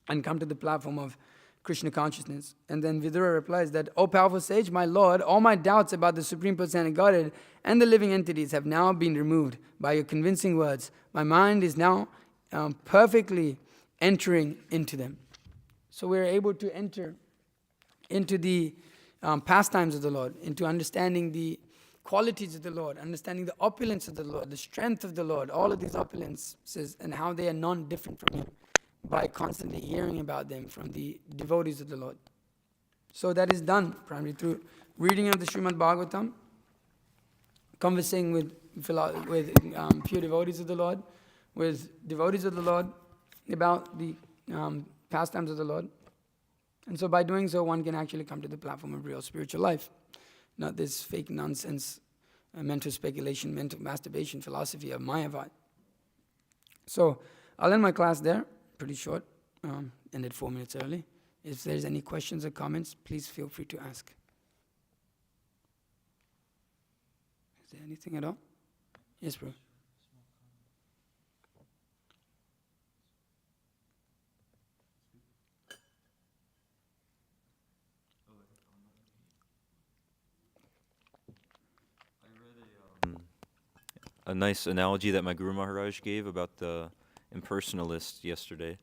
and come to the platform of Krishna consciousness. And then Vidura replies that, O powerful sage, my Lord, all my doubts about the Supreme Personality of Godhead and the living entities have now been removed by your convincing words. My mind is now perfectly entering into them. So we are able to enter into the pastimes of the Lord, into understanding the qualities of the Lord, understanding the opulence of the Lord, the strength of the Lord, all of these opulences and how they are non-different from Him, by constantly hearing about them from the devotees of the Lord. So that is done primarily through reading of the Srimad Bhagavatam, conversing with pure devotees of the Lord, with devotees of the Lord about the pastimes of the Lord. And so by doing so, one can actually come to the platform of real spiritual life, not this fake nonsense, mental speculation, mental masturbation philosophy of Mayavad. So I'll end my class there. Pretty short, ended 4 minutes early. If there's any questions or comments, please feel free to ask. Is there anything at all? Yes, bro. I read a nice analogy that my Guru Maharaj gave about the impersonalists yesterday,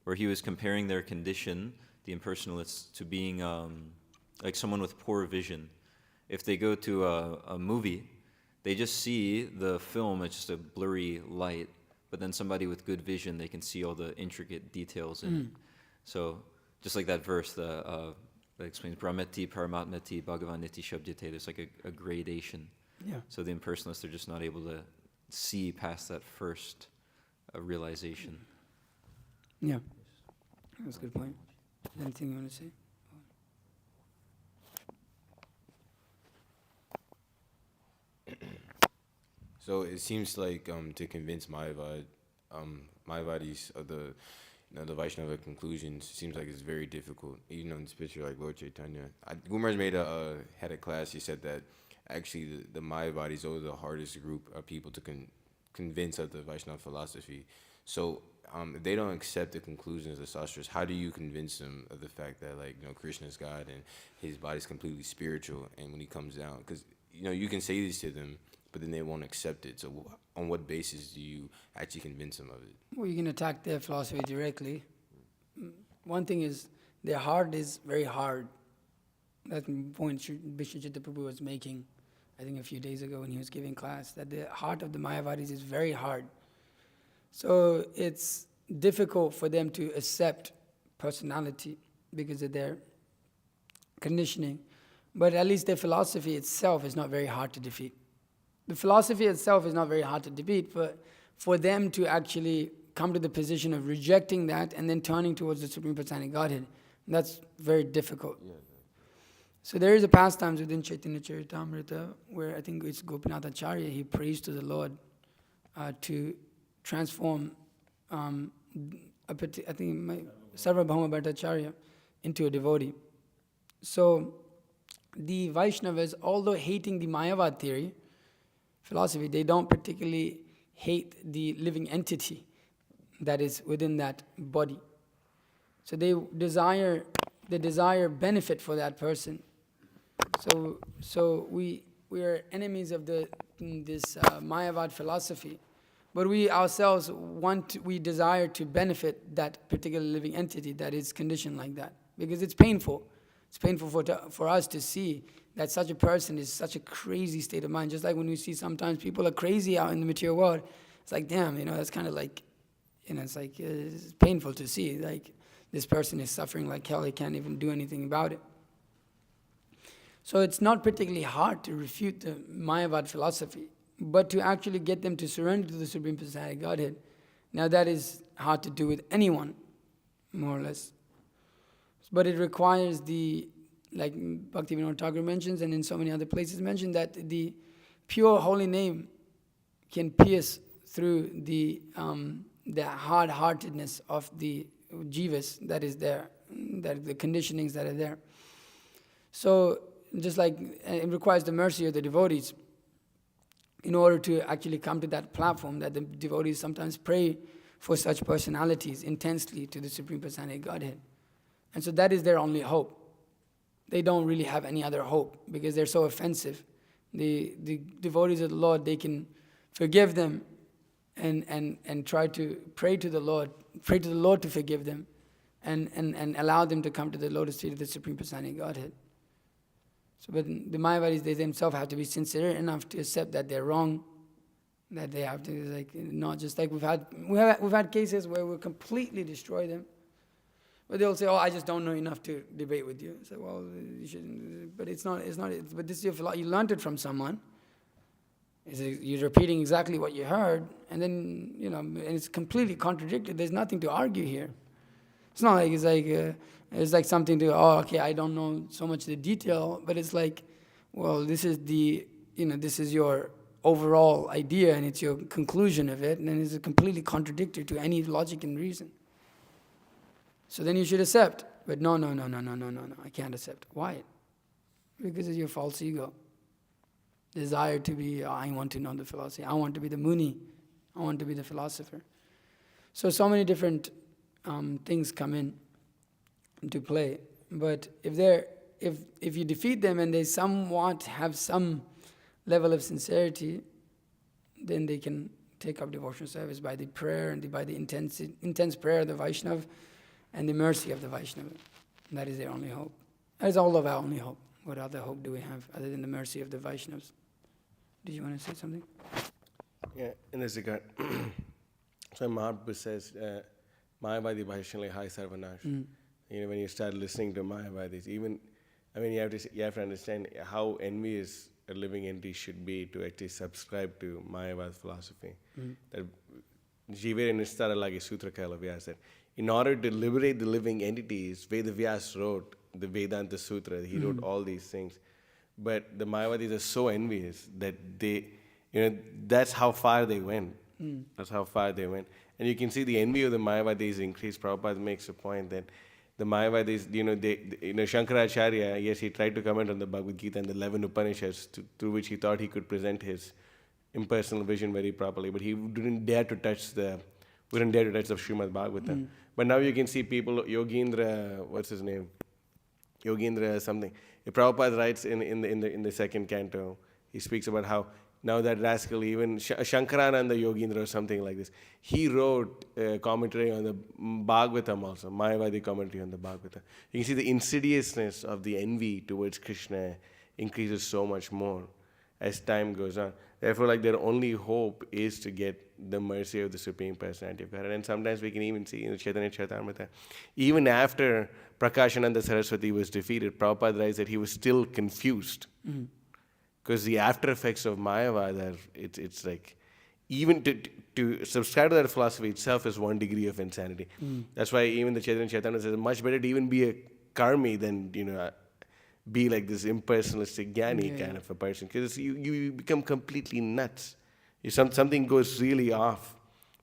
where he was comparing their condition, the impersonalists, to being like someone with poor vision. If they go to a movie, they just see the film as just a blurry light, but then somebody with good vision, they can see all the intricate details in it. So just like that verse that explains Brahmeti, Paramatmeti, Bhagavaniti, Shabdyate, there's like a gradation. Yeah. So the impersonalists are just not able to see past that first realization. Yeah, that's a good point. Anything you want to say? So it seems like to convince Mayavadis of the the Vaishnava conclusions, it seems like it's very difficult. Even on this picture, like Lord Chaitanya, Gumar's had a class. He said that actually the Mayavadis are the hardest group of people to convince of the Vaishnava philosophy. So if they don't accept the conclusions of the sastras, how do you convince them of the fact that, like, Krishna is God and his body is completely spiritual, and when he comes down, because you can say this to them, but then they won't accept it. So on what basis do you actually convince them of it? Well, you can attack their philosophy directly. One thing is, their heart is very hard. That's the point Vishnuchitta Prabhu was making, I think a few days ago when he was giving class, that the heart of the Mayavadis is very hard. So it's difficult for them to accept personality because of their conditioning. But at least their philosophy itself is not very hard to defeat. The philosophy itself is not very hard to defeat, but for them to actually come to the position of rejecting that and then turning towards the Supreme Personality Godhead, that's very difficult. Yeah. So there is a pastime within Chaitanya Charitamrita where I think it's Gopinath Acharya, he prays to the Lord to transform I think Sarvabhauma Bhattacharya into a devotee. So the Vaishnavas, although hating the Mayavad theory, philosophy, they don't particularly hate the living entity that is within that body. So they desire benefit for that person. So we are enemies of this Mayavad philosophy, but we ourselves we desire to benefit that particular living entity that is conditioned like that, because it's painful. It's painful for us to see that such a person is such a crazy state of mind. Just like when we see sometimes people are crazy out in the material world, it's like, damn, that's kind of like, it's like, it's painful to see. Like, this person is suffering like hell, he can't even do anything about it. So it's not particularly hard to refute the Mayavad philosophy, but to actually get them to surrender to the Supreme Personality Godhead, now that is hard to do with anyone, more or less. But it requires like Bhaktivinoda Thakur mentions, and in so many other places mentioned, that the pure holy name can pierce through the hard-heartedness of the jivas that is there, that the conditionings that are there. So just like it requires the mercy of the devotees in order to actually come to that platform, that the devotees sometimes pray for such personalities intensely to the Supreme Personality Godhead. And so that is their only hope. They don't really have any other hope because they're so offensive. The devotees of the Lord, they can forgive them and try to pray to the Lord to forgive them and allow them to come to the lotus feet of the Supreme Personality Godhead. So, but the Mayavadis, they themselves have to be sincere enough to accept that they're wrong, that they have to, like, not just like we've had cases where we completely destroy them. But they'll say, "Oh, I just don't know enough to debate with you." So, well, you shouldn't. But it's not. But this is your philosophy. You learned it from someone. You're repeating exactly what you heard, and then and it's completely contradicted. There's nothing to argue here. It's not like it's like something to. Oh, okay, I don't know so much the detail, but it's like, well, this is this is your overall idea, and it's your conclusion of it, and then it's completely contradictory to any logic and reason. So then you should accept. But no, I can't accept. Why? Because of your false ego. Desire to be, I want to know the philosophy. I want to be the Muni. I want to be the philosopher. So many different things come into play. But if you defeat them and they somewhat have some level of sincerity, then they can take up devotional service by the prayer and by the intense prayer of the Vaishnava and the mercy of the Vaishnava. And that is their only hope. That is all of our only hope. What other hope do we have other than the mercy of the Vaishnavas? Did you want to say something? Yeah, in this regard, so Mahaprabhu says, Mayavadi Vaishnava Hai Sarvanash. When you start listening to Mayavadis, you have to understand how envious a living entity should be to actually subscribe to Mayavad philosophy. That Jive Nishtara Lagi Sutra Kala Vyasa said, in order to liberate the living entities, Veda Vyas wrote the Vedanta Sutra. He wrote all these things. But the Mayavadis are so envious that they, that's how far they went. That's how far they went. And you can see the envy of the Mayavadis increased. Prabhupada makes a point that the Mayavadis, Shankaracharya, yes, he tried to comment on the Bhagavad Gita and the 11 Upanishads through which he thought he could present his impersonal vision very properly, but he wouldn't dare to touch the Srimad Bhagavatam. But now you can see people, Yogendra, what's his name? Yogendra something. Prabhupada writes in the second canto, he speaks about how now that rascal, even Shankarananda Yogendra or something like this, he wrote a commentary on the Bhagavatam also, Mayavadi commentary on the Bhagavatam. You can see the insidiousness of the envy towards Krishna increases so much more as time goes on. Therefore, like their only hope is to get the mercy of the Supreme Personality of Godhead. And sometimes we can even see in Chaitanya Charitamrita, even after Prakashananda Saraswati was defeated, Prabhupada writes that he was still confused. Because the after effects of Mayavad, it's like, even to subscribe to that philosophy itself is one degree of insanity. That's why even the Chaitanya Charitamrita says, much better to even be a karmi than, be like this impersonalistic jnani kind of a person. Because you become completely nuts. Something goes really off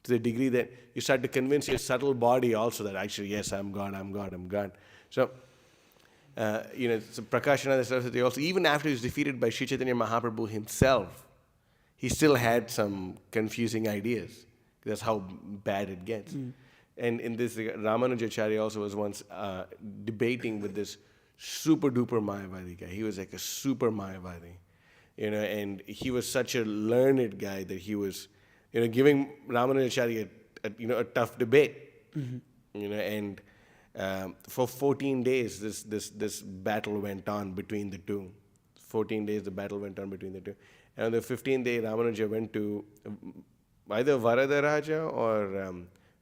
to the degree that you start to convince your subtle body also that actually, yes, I'm God. So, so Prakashananda Saraswati also, even after he was defeated by Sri Chaitanya Mahaprabhu himself, he still had some confusing ideas. That's how bad it gets. And in this, Ramanujacharya also was once debating with this super duper Mayavadi guy. He was like a super Mayavadi, and he was such a learned guy that he was, giving Ramanujacharya a tough debate, and for 14 days this battle went on between the two. 14 days the battle went on between the two. And on the 15th day, Ramanuja went to either Varadaraja or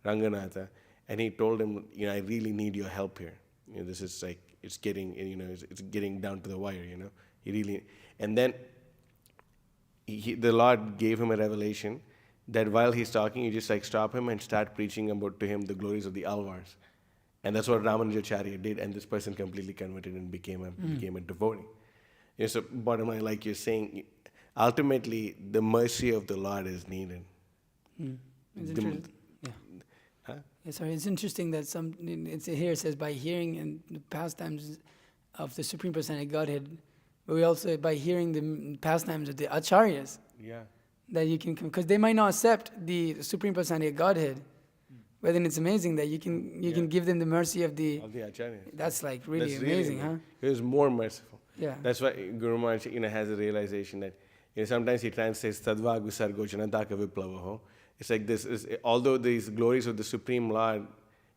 Ranganatha, and he told him, I really need your help here. This is like, it's getting, it's getting down to the wire, He really, and then the Lord gave him a revelation that while he's talking, you just like stop him and start preaching to him the glories of the Alvars. And that's what Ramanujacharya did, and this person completely converted and became a devotee. So bottom line, like you're saying, ultimately the mercy of the Lord is needed. It's interesting that here it says by hearing in the pastimes of the Supreme Personality of Godhead, but we also by hearing the pastimes of the Acharyas. That you can, because they might not accept the Supreme Personality of Godhead, but then it's amazing that you can give them the mercy of the Acharyas. That's like really amazing, huh? He was more merciful. Yeah. That's why Guru Maharaj has a realization that sometimes he translates Tadva Gusargo Janataka Viplavaho. It's like this, although these glories of the Supreme Lord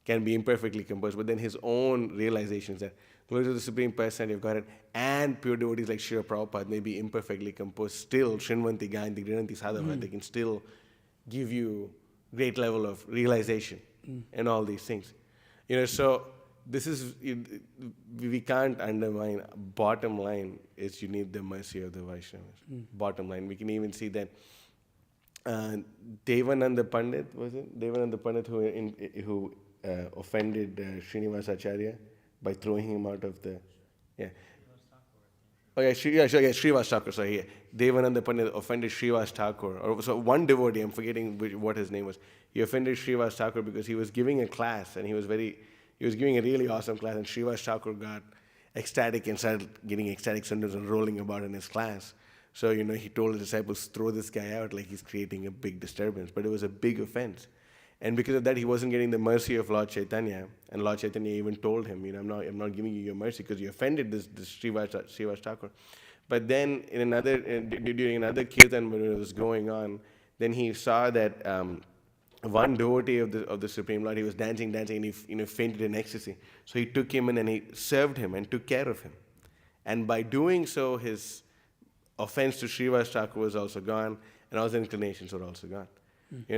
can be imperfectly composed, but then his own realizations that glories of the Supreme Personality of Godhead and pure devotees like Srila Prabhupada may be imperfectly composed, still Shrinvanti Gayanti Grinanti Sadhava, they can still give you great level of realization and all these things. So this is, we can't undermine, bottom line is you need the mercy of the Vaishnavas. Bottom line, we can even see that Devananda Pandit, was it? Devananda Pandit who offended Srinivas Acharya by throwing him out of the, Srivas Thakur, sorry, Devananda Pandit offended Srivas Thakur. So one devotee, I'm forgetting what his name was, he offended Srivas Thakur because he was giving a class and he was giving a really awesome class, and Srivas Thakur got ecstatic and started getting ecstatic symptoms and rolling about in his class. So, he told his disciples, throw this guy out like he's creating a big disturbance. But it was a big offense. And because of that, he wasn't getting the mercy of Lord Chaitanya. And Lord Chaitanya even told him, I'm not giving you your mercy because you offended this Srivas Thakur. But then during another kirtan when it was going on, then he saw that one devotee of the Supreme Lord, he was dancing, and he fainted in ecstasy. So he took him in and he served him and took care of him. And by doing so, his offense to Srivas Thakur was also gone, and all his inclinations were also gone.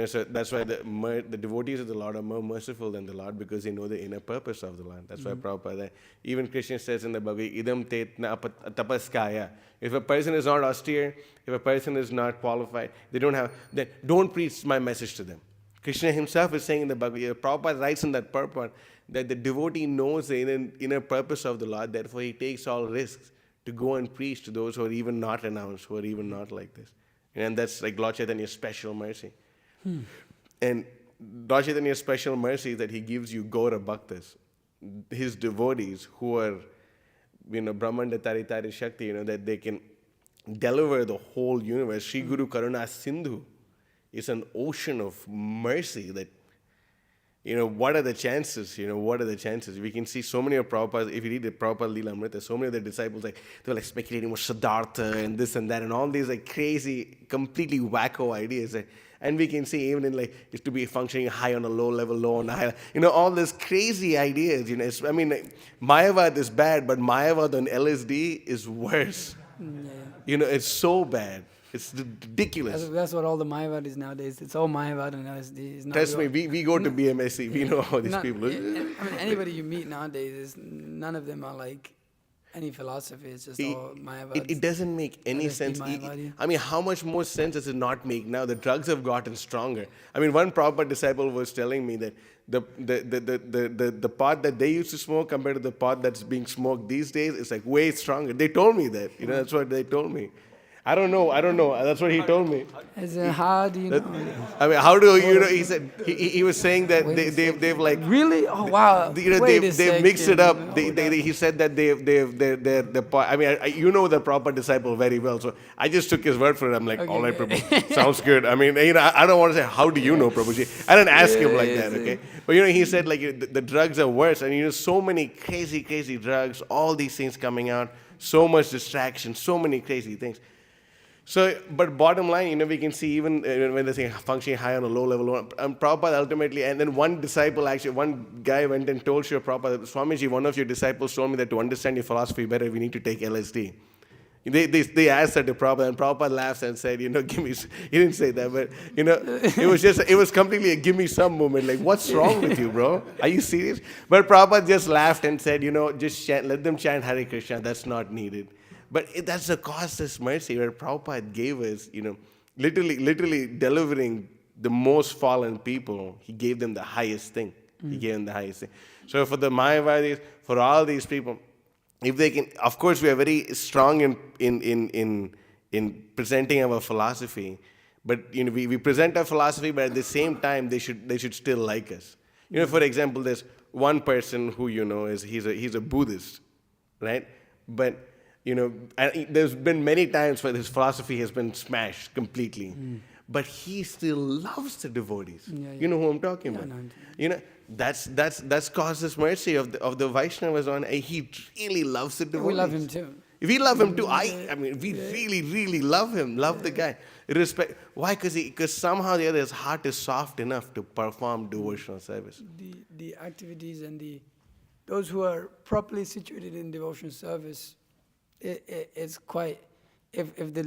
So that's why the devotees of the Lord are more merciful than the Lord, because they know the inner purpose of the Lord. That's why Prabhupada, even Krishna says in the Bhagavad Gita, idam tetna tapaskaya. If a person is not austere, if a person is not qualified, then don't preach my message to them. Krishna himself is saying in the Bhagavad Gita, Prabhupada writes in that purport that the devotee knows the inner purpose of the Lord, therefore he takes all risks to go and preach to those who are even not renounced, who are even not like this. And that's like Lord Chaitanya's special mercy. And Lord Chaitanya's special mercy is that he gives you Gaura Bhaktas, his devotees who are, Brahmanda Tari Tari Shakti, that they can deliver the whole universe. Sri Guru Karuna Sindhu is an ocean of mercy that, what are the chances? What are the chances? We can see so many of Prabhupada, if you read the Prabhupada Leela Amrita, so many of the disciples, they were speculating with Siddhartha and this and that and all these crazy, completely wacko ideas. And we can see even in is to be functioning high on a low level, low on a high, all these crazy ideas. Mayavad is bad, but Mayavad on LSD is worse. It's so bad. It's ridiculous. That's what all the Mayavad is nowadays. It's all Mayavad and LSD. It's not Trust me, we go to BMSC. We know all these people. Anybody you meet nowadays, none of them are any philosophy. It's just all Mayavad. It doesn't make any sense. How much more sense does it not make now? The drugs have gotten stronger. One Prabhupada disciple was telling me that the pot that they used to smoke compared to the pot that's being smoked these days is way stronger. They told me that. That's what they told me. I don't know. That's what he told me. How do you know? How do he said, he was saying that they've Really? Oh, wow. They've mixed it up. He said that they're the the proper disciple very well. So I just took his word for it. I'm like, all right, Prabhu, sounds good. I don't want to say, how do you know, Prabhuji? I didn't ask him like that, okay? But he said the drugs are worse. And so many crazy, crazy drugs, all these things coming out, so much distraction, so many crazy things. So, but bottom line, we can see even when they say functioning high on a low level, Prabhupada ultimately, and then one guy went and told Srila Prabhupada, Swamiji, one of your disciples told me that to understand your philosophy better, we need to take LSD. They asked that to Prabhupada, and Prabhupada laughs and said, give me, he didn't say that, but, it was completely a give me some moment, what's wrong with you, bro? Are you serious? But Prabhupada just laughed and said, just let them chant Hare Krishna, that's not needed. But that's the causeless mercy where Prabhupada gave us, literally delivering the most fallen people. He gave them the highest thing. He gave them the highest thing. So for the Mayavadis, for all these people, if they can, of course, we are very strong in presenting our philosophy. But we present our philosophy, but at the same time, they should still like us. For example, there's one person who he's a Buddhist, right? But there's been many times where his philosophy has been smashed completely. But he still loves the devotees. You know who I'm talking about? No. That's causeless mercy of the Vaishnavas on. He really loves the devotees. We love him too. We love him too. We really, really love him. Love the guy. Respect. Why? Because somehow the other, his heart is soft enough to perform devotional service. The activities and those who are properly situated in devotional service, it's quite, if other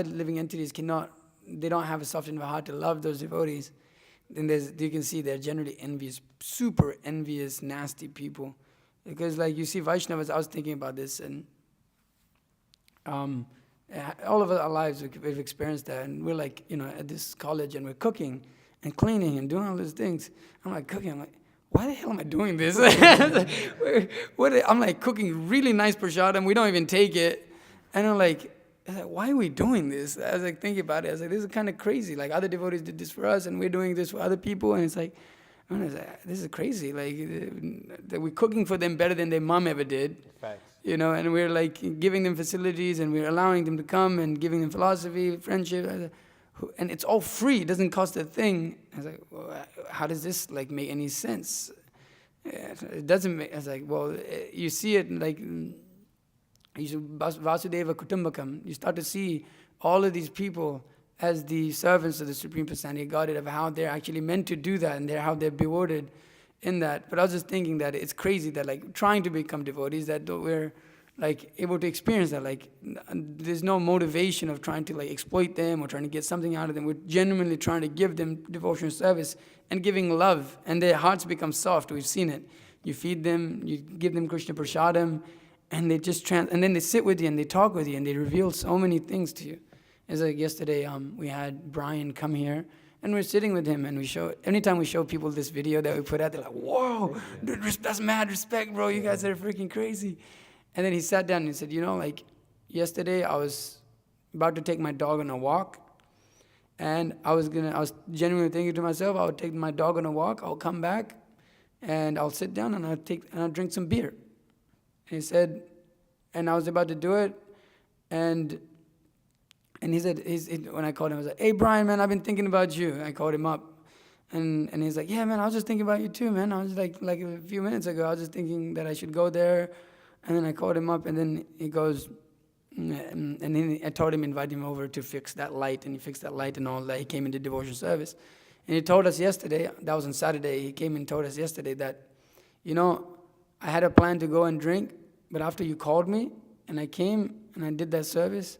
living entities they don't have a soft enough heart to love those devotees, then you can see they're generally envious, super envious, nasty people. Because you see Vaishnavas, I was thinking about this, and all of our lives we've experienced that, and we're at this college and we're cooking and cleaning and doing all these things. I'm cooking, why the hell am I doing this? I'm cooking really nice prasadam, we don't even take it. And I'm why are we doing this? I was thinking about it. I was this is kind of crazy. Other devotees did this for us, and we're doing this for other people. And it's this is crazy. That we're cooking for them better than their mom ever did. Facts. And we're giving them facilities, and we're allowing them to come and giving them philosophy, friendship. And it's all free. It doesn't cost a thing. I was well, how does this make any sense? It doesn't make. I was you see it Vasudeva Kutumbakam. You start to see all of these people as the servants of the Supreme Personality of Godhead, of how they're actually meant to do that, and how they're bewarded in that. But I was just thinking that it's crazy that trying to become devotees, that we're able to experience that. There's no motivation of trying to exploit them or trying to get something out of them. We're genuinely trying to give them devotional service and giving love, and their hearts become soft. We've seen it. You feed them, you give them Krishna Prasadam, and they just and then they sit with you and they talk with you and they reveal so many things to you. It's yesterday, we had Brian come here, and we're sitting with him, and anytime we show people this video that we put out, they're whoa, dude, that's mad respect, bro. You guys are freaking crazy. And then he sat down and he said, yesterday I was about to take my dog on a walk, And I was genuinely thinking to myself, I would take my dog on a walk, I'll come back, and I'll sit down and I'll drink some beer. And he said, and I was about to do it, and he said, when I called him, I was like, hey Brian, man, I've been thinking about you. I called him up, and he's like, yeah, man, I was just thinking about you too, man. I was like a few minutes ago, I was just thinking that I should go there, and then I called him up, and then he goes, and then I told him, invite him over to fix that light, and he fixed that light and all that. He came into devotion service, and he told us yesterday, that was on Saturday, he came and told us yesterday that, I had a plan to go and drink, but after you called me, and I came and I did that service,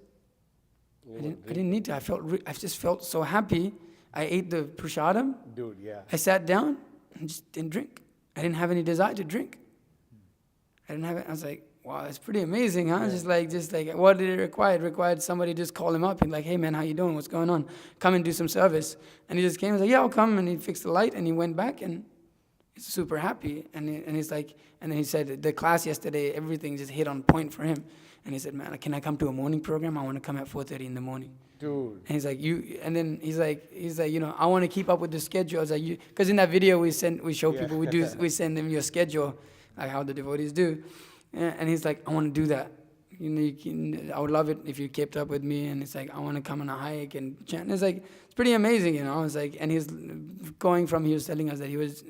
I didn't need to. I just felt so happy. I ate the prasadam. Dude, yeah. I sat down and just didn't drink. I didn't have any desire to drink. I didn't have it. I was like, wow, that's pretty amazing, huh? Yeah. Just like, what did it require? It required somebody just call him up and like, hey man, how you doing? What's going on? Come and do some service. And he just came and was like, yeah, I'll come. And he fixed the light and he went back and he's super happy. And he's like, and then he said, the class yesterday, everything just hit on point for him. And he said, man, can I come to a morning program? I want to come at 4:30 in the morning. Dude. And he's like, and then he's like, I want to keep up with the schedule. I was like, because in that video we show people, we send them your schedule, like how the devotees do. And he's like, I want to do that. I would love it if you kept up with me. And it's like, I want to come on a hike and chant. And it's like, it's pretty amazing, It's like, and he's going from, he was telling us that he was,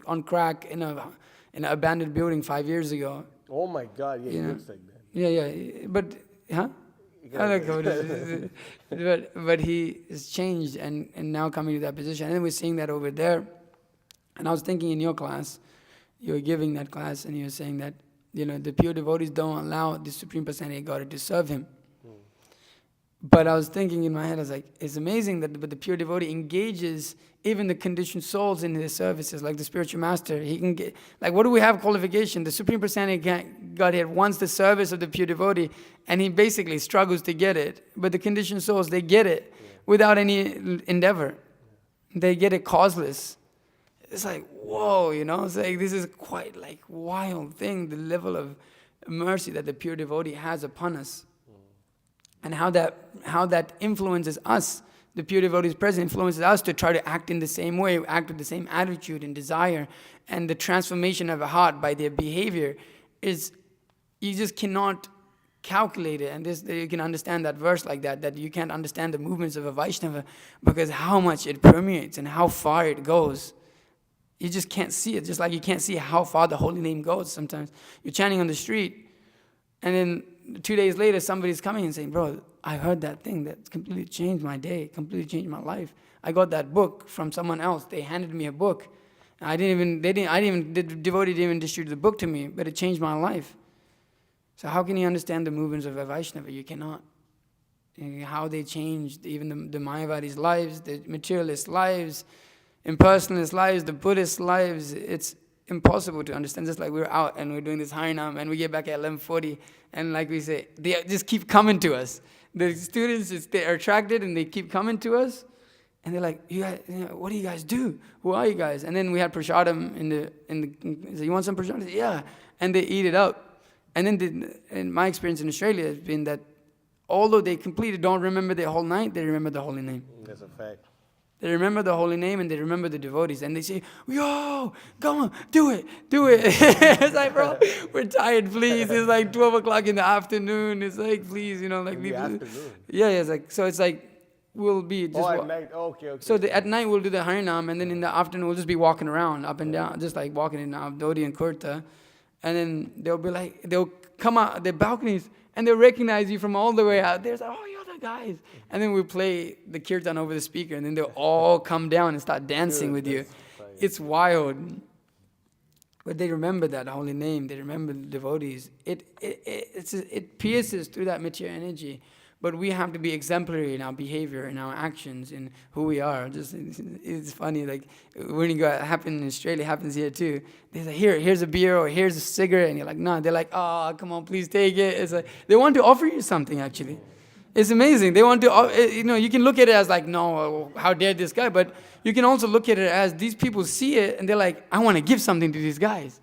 on crack in an abandoned building 5 years ago. Oh my God, yeah, he looks like that. Yeah, but, huh? I don't know, but he has changed and now coming to that position. And then we're seeing that over there. And I was thinking in your class, you were giving that class and you were saying that, the pure devotees don't allow the Supreme Personality of Godhead to serve him. But I was thinking in my head, I was like, it's amazing that the pure devotee engages even the conditioned souls in his services, like the spiritual master. He can get, like, what do we have qualification? The Supreme Personality of Godhead wants the service of the pure devotee, and he basically struggles to get it. But the conditioned souls, they get it without any endeavor. They get it causeless. It's like, whoa, it's like, this is quite like wild thing, the level of mercy that the pure devotee has upon us. And how that influences us. The pure devotee's presence influences us to try to act in the same way, act with the same attitude and desire. And the transformation of a heart by their behavior is, you just cannot calculate it. And you can understand that verse like that you can't understand the movements of a Vaishnava because how much it permeates and how far it goes. You just can't see it, just like you can't see how far the holy name goes sometimes. You're chanting on the street, and then 2 days later, somebody's coming and saying, bro, I heard that thing that completely changed my day, completely changed my life. I got that book from someone else. They handed me a book. The devotee didn't even distribute the book to me, but it changed my life. So how can you understand the movements of a Vaishnava? You cannot. How they changed even the Mayavadi's lives, the materialist lives, impersonalist lives, the Buddhist lives. It's impossible to understand. Just like we're out and we're doing this Harinam and we get back at 11:40 and like we say, they just keep coming to us. The students, they're attracted and they keep coming to us and they're like, you guys, what do you guys do? Who are you guys? And then we had prasadam in the you want some prasadam? Said, yeah. And they eat it up. And then in my experience in Australia has been that although they completely don't remember their whole night, they remember the holy name. That's a fact. They remember the holy name and they remember the devotees. And they say, yo, come on, do it. It's like, bro, we're tired, please. It's like 12 o'clock in the afternoon. It's like, please, like, leave. Yeah, it's like, so it's like, we'll be just... at night, okay. So at night we'll do the Harinam, and then in the afternoon we'll just be walking around, up and down, just like walking in Avdodi and Kurta. And then they'll be like, they'll come out the balconies, and they'll recognize you from all the way out there. It's like, oh, you're the guys. And then we play the kirtan over the speaker, and then they'll all come down and start dancing with you. It's wild. But they remember that holy name. They remember the devotees. It pierces through that material energy. But we have to be exemplary in our behavior, in our actions, in who we are. It's funny, like when you go, happen in Australia, happens here too. They say, here's a beer or here's a cigarette, and you're like, no. They're like, oh, come on, please take it. It's like they want to offer you something actually. It's amazing. They want to, you can look at it as like, no, how dare this guy? But you can also look at it as these people see it and they're like, I want to give something to these guys.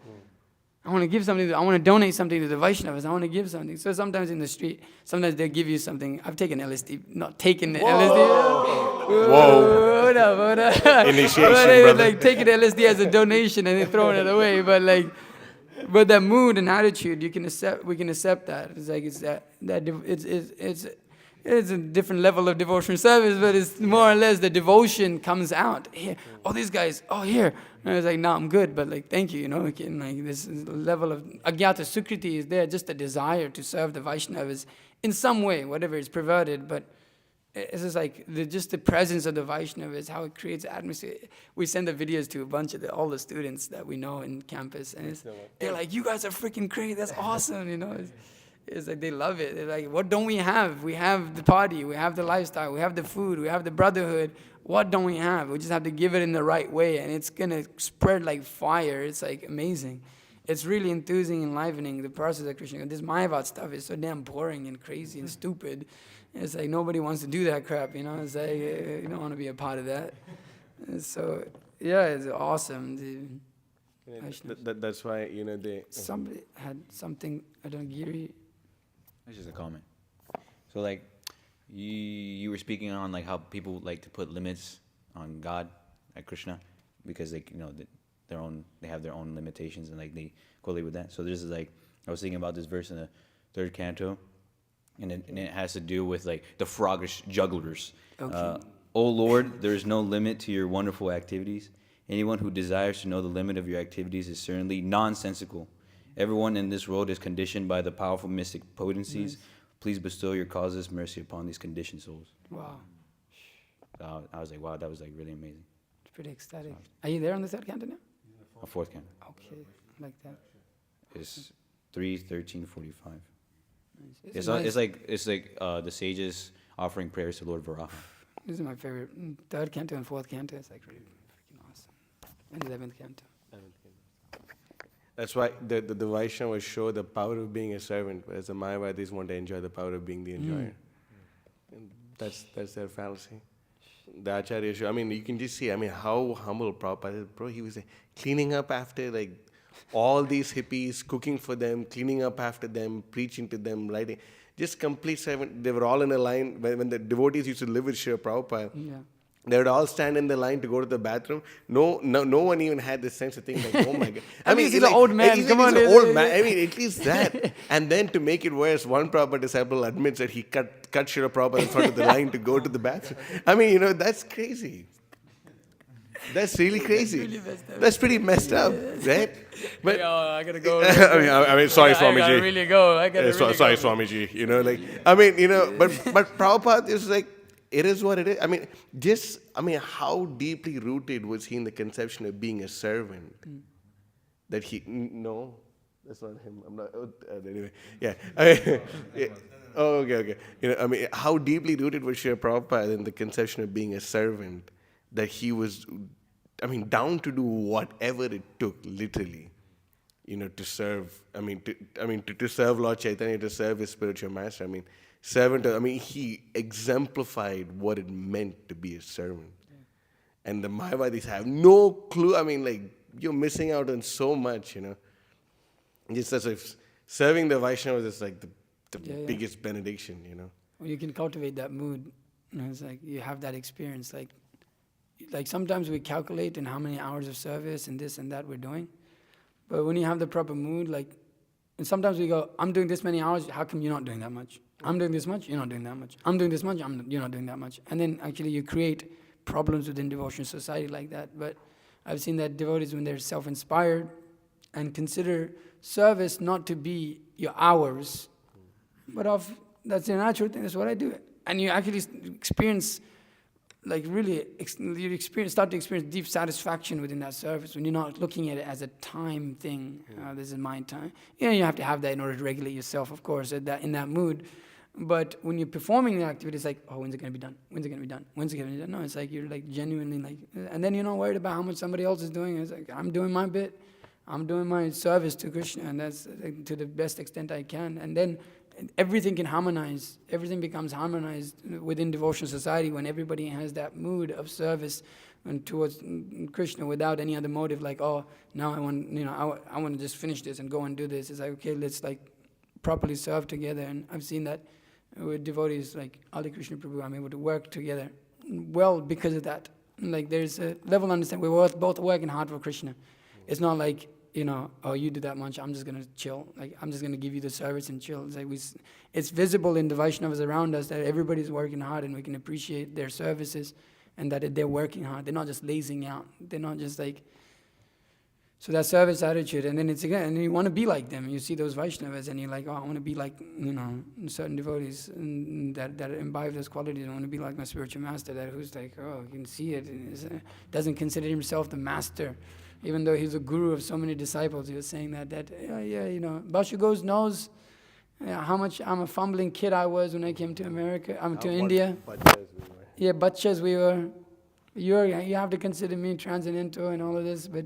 I want to give something. I want to donate something to the Vaishnavas. I want to give something. So sometimes in the street, sometimes they'll give you something. I've taken LSD, not taken the LSD. Whoa. What up? Initiation, But they brother. like taking LSD as a donation and then throwing it away. But that mood and attitude, you can accept. We can accept that. It's like it's a different level of devotional service, but it's more or less the devotion comes out. Here, oh, these guys, oh, here. And I was like, no, I'm good, but like, thank you, you know. Like this level of agyata sukriti is there, just a desire to serve the Vaishnavas in some way, whatever is perverted, but it's just like just the presence of the Vaishnavas, how it creates atmosphere. We send the videos to a bunch of all the students that we know in campus, and they're like, you guys are freaking crazy, that's awesome, you know. It's like they love it. They're like, what don't we have? We have the party, we have the lifestyle, we have the food, we have the brotherhood. What don't we have? We just have to give it in the right way, and it's going to spread like fire. It's like amazing. It's really enthusing, enlivening, the process of Krishna. This Mayavad stuff is so damn boring and crazy and stupid. It's like nobody wants to do that crap, you know. It's like you don't want to be a part of that. And so, yeah, it's awesome. That's why, you know, Somebody had something, I don't know, Giri. It's just a comment. So like, you were speaking on like how people like to put limits on God, like Krishna, because like, you know, they have their own limitations and like they correlate with that. So this is like, I was thinking about this verse in the 3rd canto, and it has to do with like the froggish jugglers. Okay. O Lord, there is no limit to your wonderful activities. Anyone who desires to know the limit of your activities is certainly nonsensical. Everyone in this world is conditioned by the powerful mystic potencies. Nice. Please bestow your causeless mercy upon these conditioned souls. Wow. I was like, wow, that was like really amazing. It's pretty ecstatic. Are you there on the 3rd canto now? A 4th canto. Okay, like that. It's 3:13:45. Nice. It's like the sages offering prayers to Lord Varaha. This is my favorite. 3rd canto and 4th canto is like really freaking awesome. And 11th canto. That's why the Vaishnavas show the power of being a servant, whereas the Mayavadis want to enjoy the power of being the enjoyer. And that's their fallacy. The Acharya show, I mean, you can just see, I mean, how humble Prabhupada is. Bro, he was cleaning up after like all these hippies, cooking for them, cleaning up after them, preaching to them, writing. Just complete servant. They were all in a line. When the devotees used to live with Srila Prabhupada, they would all stand in the line to go to the bathroom. No one even had this sense of thinking like, oh my God. I mean, he's an old man. Come on, old man. I mean, at least that. And then to make it worse, one Prabhupada disciple admits that he cut Srila Prabhupada in front of the line to go to the bathroom. I mean, you know, that's crazy. That's really crazy. That's pretty messed up, right? But I gotta go. I mean, sorry, Swamiji. I gotta really go. Sorry, Swamiji. You know, like, I mean, you know, but Prabhupada is like, it is what it is. I mean, how deeply rooted was he in the conception of being a servant? That no, that's not him. I'm not. Anyway, yeah. Yeah. Oh, okay. You know, I mean, how deeply rooted was Srila Prabhupada in the conception of being a servant that he was, I mean, down to do whatever it took, literally, you know, to serve. To serve Lord Chaitanya, to serve his spiritual master. I mean, servant. I mean, he exemplified what it meant to be a servant. Yeah. And the Mayavadis have no clue. I mean, like, you're missing out on so much, you know. Just as if serving the Vaishnavas is like the biggest benediction, you know. Well, you can cultivate that mood. You know, it's like you have that experience. Like sometimes we calculate in how many hours of service and this and that we're doing. But when you have the proper mood, like, and sometimes we go, I'm doing this many hours, how come you're not doing that much? I'm doing this much, you're not doing that much. I'm doing this much, you're not doing that much. And then actually you create problems within devotional society like that. But I've seen that devotees, when they're self-inspired and consider service not to be your hours, but that's a natural thing, that's what I do. And you actually experience, like really, start to experience deep satisfaction within that service when you're not looking at it as a time thing. This is my time. You know, you have to have that in order to regulate yourself, of course, in that mood. But when you're performing the activity, it's like, oh, when's it going to be done? When's it going to be done? When's it going to be done? No, it's like you're like genuinely like, and then you're not worried about how much somebody else is doing. It's like, I'm doing my bit. I'm doing my service to Krishna, and that's like, to the best extent I can. And then everything can harmonize. Everything becomes harmonized within devotional society when everybody has that mood of service and towards Krishna without any other motive, like, oh, now I want, I want to just finish this and go and do this. It's like, okay, let's like properly serve together. And I've seen that with devotees like Ali Krishna Prabhu, I'm able to work together well because of that. Like there's a level of understanding. We're both working hard for Krishna. It's not like, oh, you do that much, I'm just going to chill. Like, I'm just going to give you the service and chill. It's like it's visible in the Vaishnavas around us that everybody's working hard and we can appreciate their services and that they're working hard. They're not just lazing out. They're not just like... So that service attitude, and then it's again, and you want to be like them. You see those Vaishnavas and you're like, oh, I want to be like, certain devotees that imbibe those qualities. I want to be like my spiritual master, that who's like, oh, you can see it, and doesn't consider himself the master. Even though he's a guru of so many disciples, he was saying that Bashu Ghosh knows how much I'm a fumbling kid I was when I came to America, to India. Yeah, bachas we were. You have to consider me transcendental and all of this, but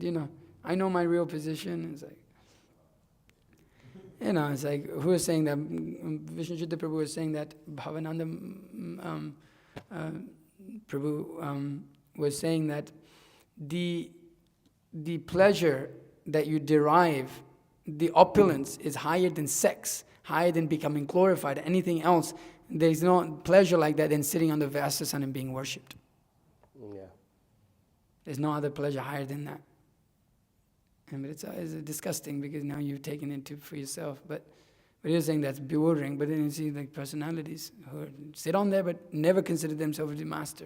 I know my real position. It's like, it's like, who was saying that? Vishnu Chitta Prabhu was saying that, Bhavananda Prabhu was saying that the pleasure that you derive, the opulence is higher than sex, higher than becoming glorified, anything else. There's no pleasure like that than sitting on the Vyasa and being worshipped. Yeah. There's no other pleasure higher than that. But it's disgusting because now you've taken it for yourself. But you're saying that's bewildering. But then you see like personalities who sit on there but never consider themselves the master.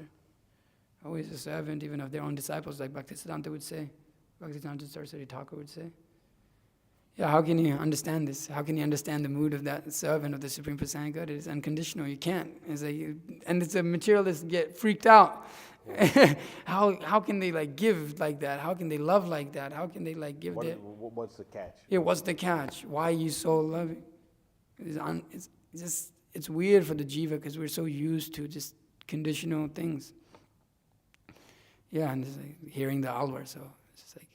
Always a servant, even of their own disciples, like Bhaktisiddhanta would say. Bhaktisiddhanta Saraswati Thakur would say. Yeah, how can you understand this? How can you understand the mood of that servant of the Supreme Personality God? It is unconditional. You can't. And it's a materialist get freaked out. How can they like give like that? How can they love like that? How can they like give their... What's the catch? Yeah, what's the catch? Why are you so loving? It's weird for the jiva because we're so used to just conditional things. Yeah, and it's like hearing the alvar, so it's just like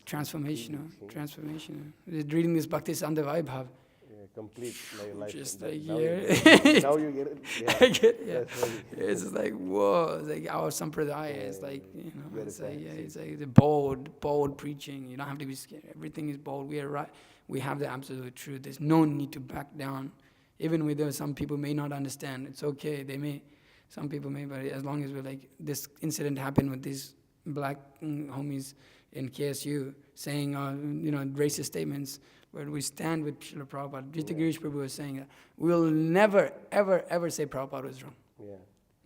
transformational. Reading this Bhaktisiddhanta Vaibhav. Yeah, complete life. Just like, now now you get it. Yeah. I get it, yeah. That's really cool. It's just like, whoa, it's like our sampradaya, it's like, it's like the bold preaching. You don't have to be scared. Everything is bold. We are right. We have the absolute truth. There's no need to back down. Even with some people may not understand. It's okay. Some people may, but as long as we're like, this incident happened with these black homies in KSU saying, racist statements, where we stand with Srila Prabhupada. Jita Girish Prabhu was saying that we'll never, ever, ever say Prabhupada was wrong. Yeah.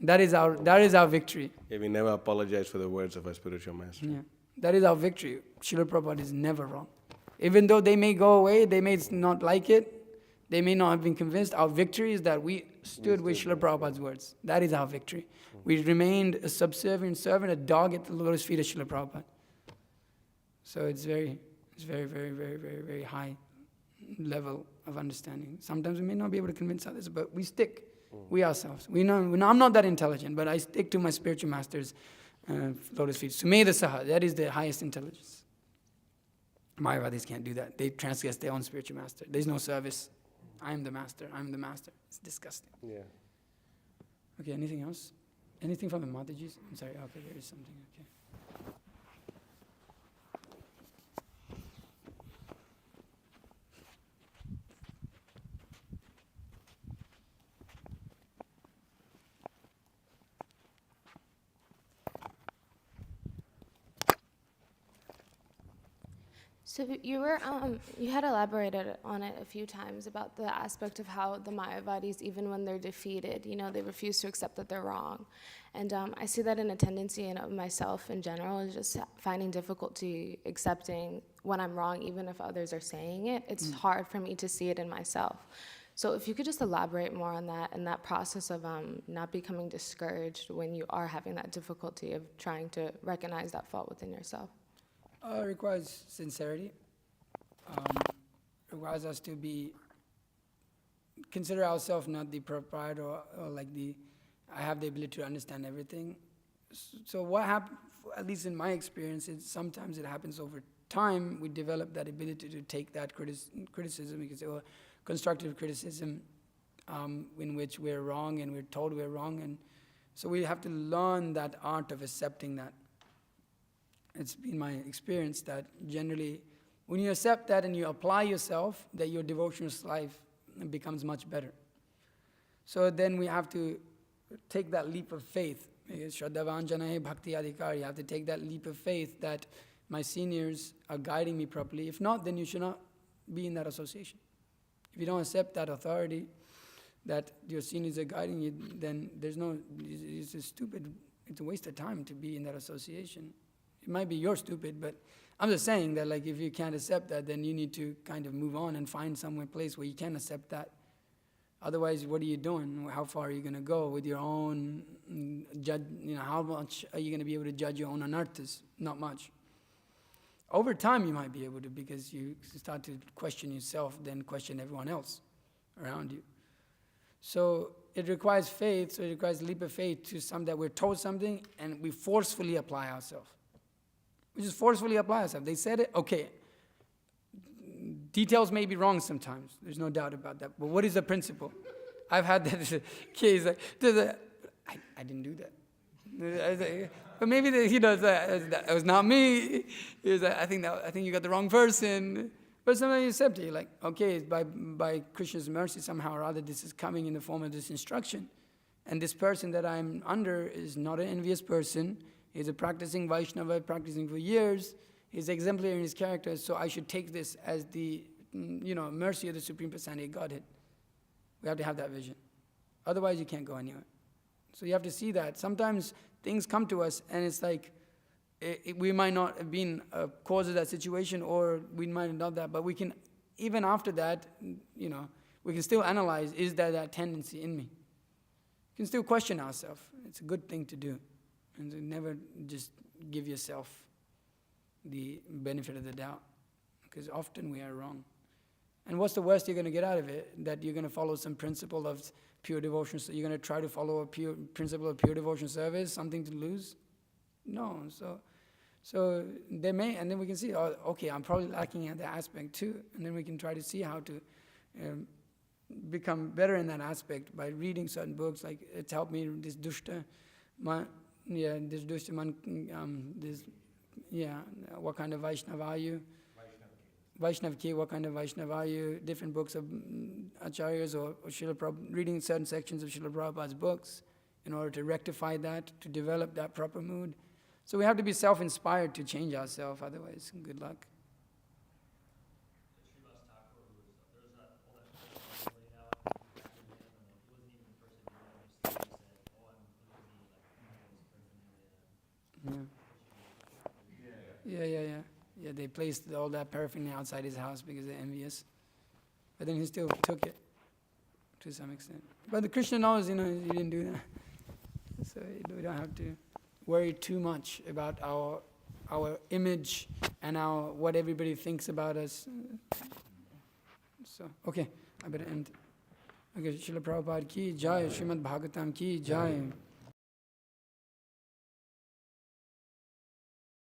That is our victory. Yeah, we never apologize for the words of our spiritual master. Yeah. That is our victory. Srila Prabhupada is never wrong. Even though they may go away, they may not like it, they may not have been convinced, our victory is that we stood with Srila Prabhupada's words. That is our victory. We remained a subservient servant, a dog at the lotus feet of Srila Prabhupada. So it's very, very, very, very, very high level of understanding. Sometimes we may not be able to convince others, but we stick. We ourselves. We know, I'm not that intelligent, but I stick to my spiritual master's lotus feet. Sumedha Saha, that is the highest intelligence. Mayavadis can't do that. They transgress their own spiritual master. There's no service. I am the master. It's disgusting. Yeah. Okay, anything else? Anything from the Matajis? I'm sorry, okay, there is something, okay. So you had elaborated on it a few times about the aspect of how the Mayavadis, even when they're defeated, they refuse to accept that they're wrong. And I see that in a tendency in myself in general, is just finding difficulty accepting when I'm wrong, even if others are saying it. It's hard for me to see it in myself. So if you could just elaborate more on that and that process of not becoming discouraged when you are having that difficulty of trying to recognize that fault within yourself. It requires sincerity. Requires us to consider ourselves not the proprietor or like I have the ability to understand everything. So what happens, at least in my experience, sometimes it happens over time. We develop that ability to take that criticism, you can say, or constructive criticism, in which we're wrong and we're told we're wrong, and So we have to learn that art of accepting that. It's been my experience that generally, when you accept that and you apply yourself, that your devotional life becomes much better. So then we have to take that leap of faith. Shraddhavanjanahe bhakti adhikar. You have to take that leap of faith that my seniors are guiding me properly. If not, then you should not be in that association. If you don't accept that authority, that your seniors are guiding you, then it's a stupid, it's a waste of time to be in that association. It might be you're stupid, but I'm just saying that like if you can't accept that, then you need to kind of move on and find somewhere place where you can accept that. Otherwise, what are you doing? How far are you going to go with your own judge? How much are you going to be able to judge your own anarthas? Not much. Over time, you might be able to, because you start to question yourself, then question everyone else around you. So it requires faith. So it requires a leap of faith to some that we're told something and we forcefully apply ourselves. We just forcefully apply ourselves. They said it, okay. Details may be wrong sometimes. There's no doubt about that. But what is the principle? I've had that case. Like, I didn't do that. But maybe that was not me. I think you got the wrong person. But sometimes you accept it. You're like, okay, by Krishna's mercy somehow or other, this is coming in the form of this instruction. And this person that I'm under is not an envious person. He's a practicing Vaishnava, practicing for years. He's exemplary in his character, so I should take this as the mercy of the Supreme Personality of Godhead. We have to have that vision. Otherwise, you can't go anywhere. So you have to see that. Sometimes things come to us, and it's like we might not have been a cause of that situation, or we might have done that, but we can, even after that, we can still analyze, is there that tendency in me? You can still question ourselves. It's a good thing to do. And to never just give yourself the benefit of the doubt, because often we are wrong. And what's the worst you're going to get out of it? That you're going to follow some principle of pure devotion. So you're going to try to follow a pure principle of pure devotion service, something to lose? No. So they may, and then we can see, oh, okay, I'm probably lacking at that aspect too. And then we can try to see how to become better in that aspect by reading certain books. Like it's helped me, this dushta man, what kind of Vaishnava are you? Vaishnav ki, what kind of Vaishnava are you? Different books of Acharyas or Srila Prabhupada, reading certain sections of Srila Prabhupada's books in order to rectify that, to develop that proper mood. So we have to be self-inspired to change ourselves, otherwise, good luck. Yeah, they placed all that paraphernalia outside his house because they're envious. But then he still took it to some extent. But the Krishna knows, he didn't do that. So we don't have to worry too much about our image and what everybody thinks about us. So, okay, I better end. Okay, Srila Prabhupada ki jai, Srimad Bhagavatam ki jai.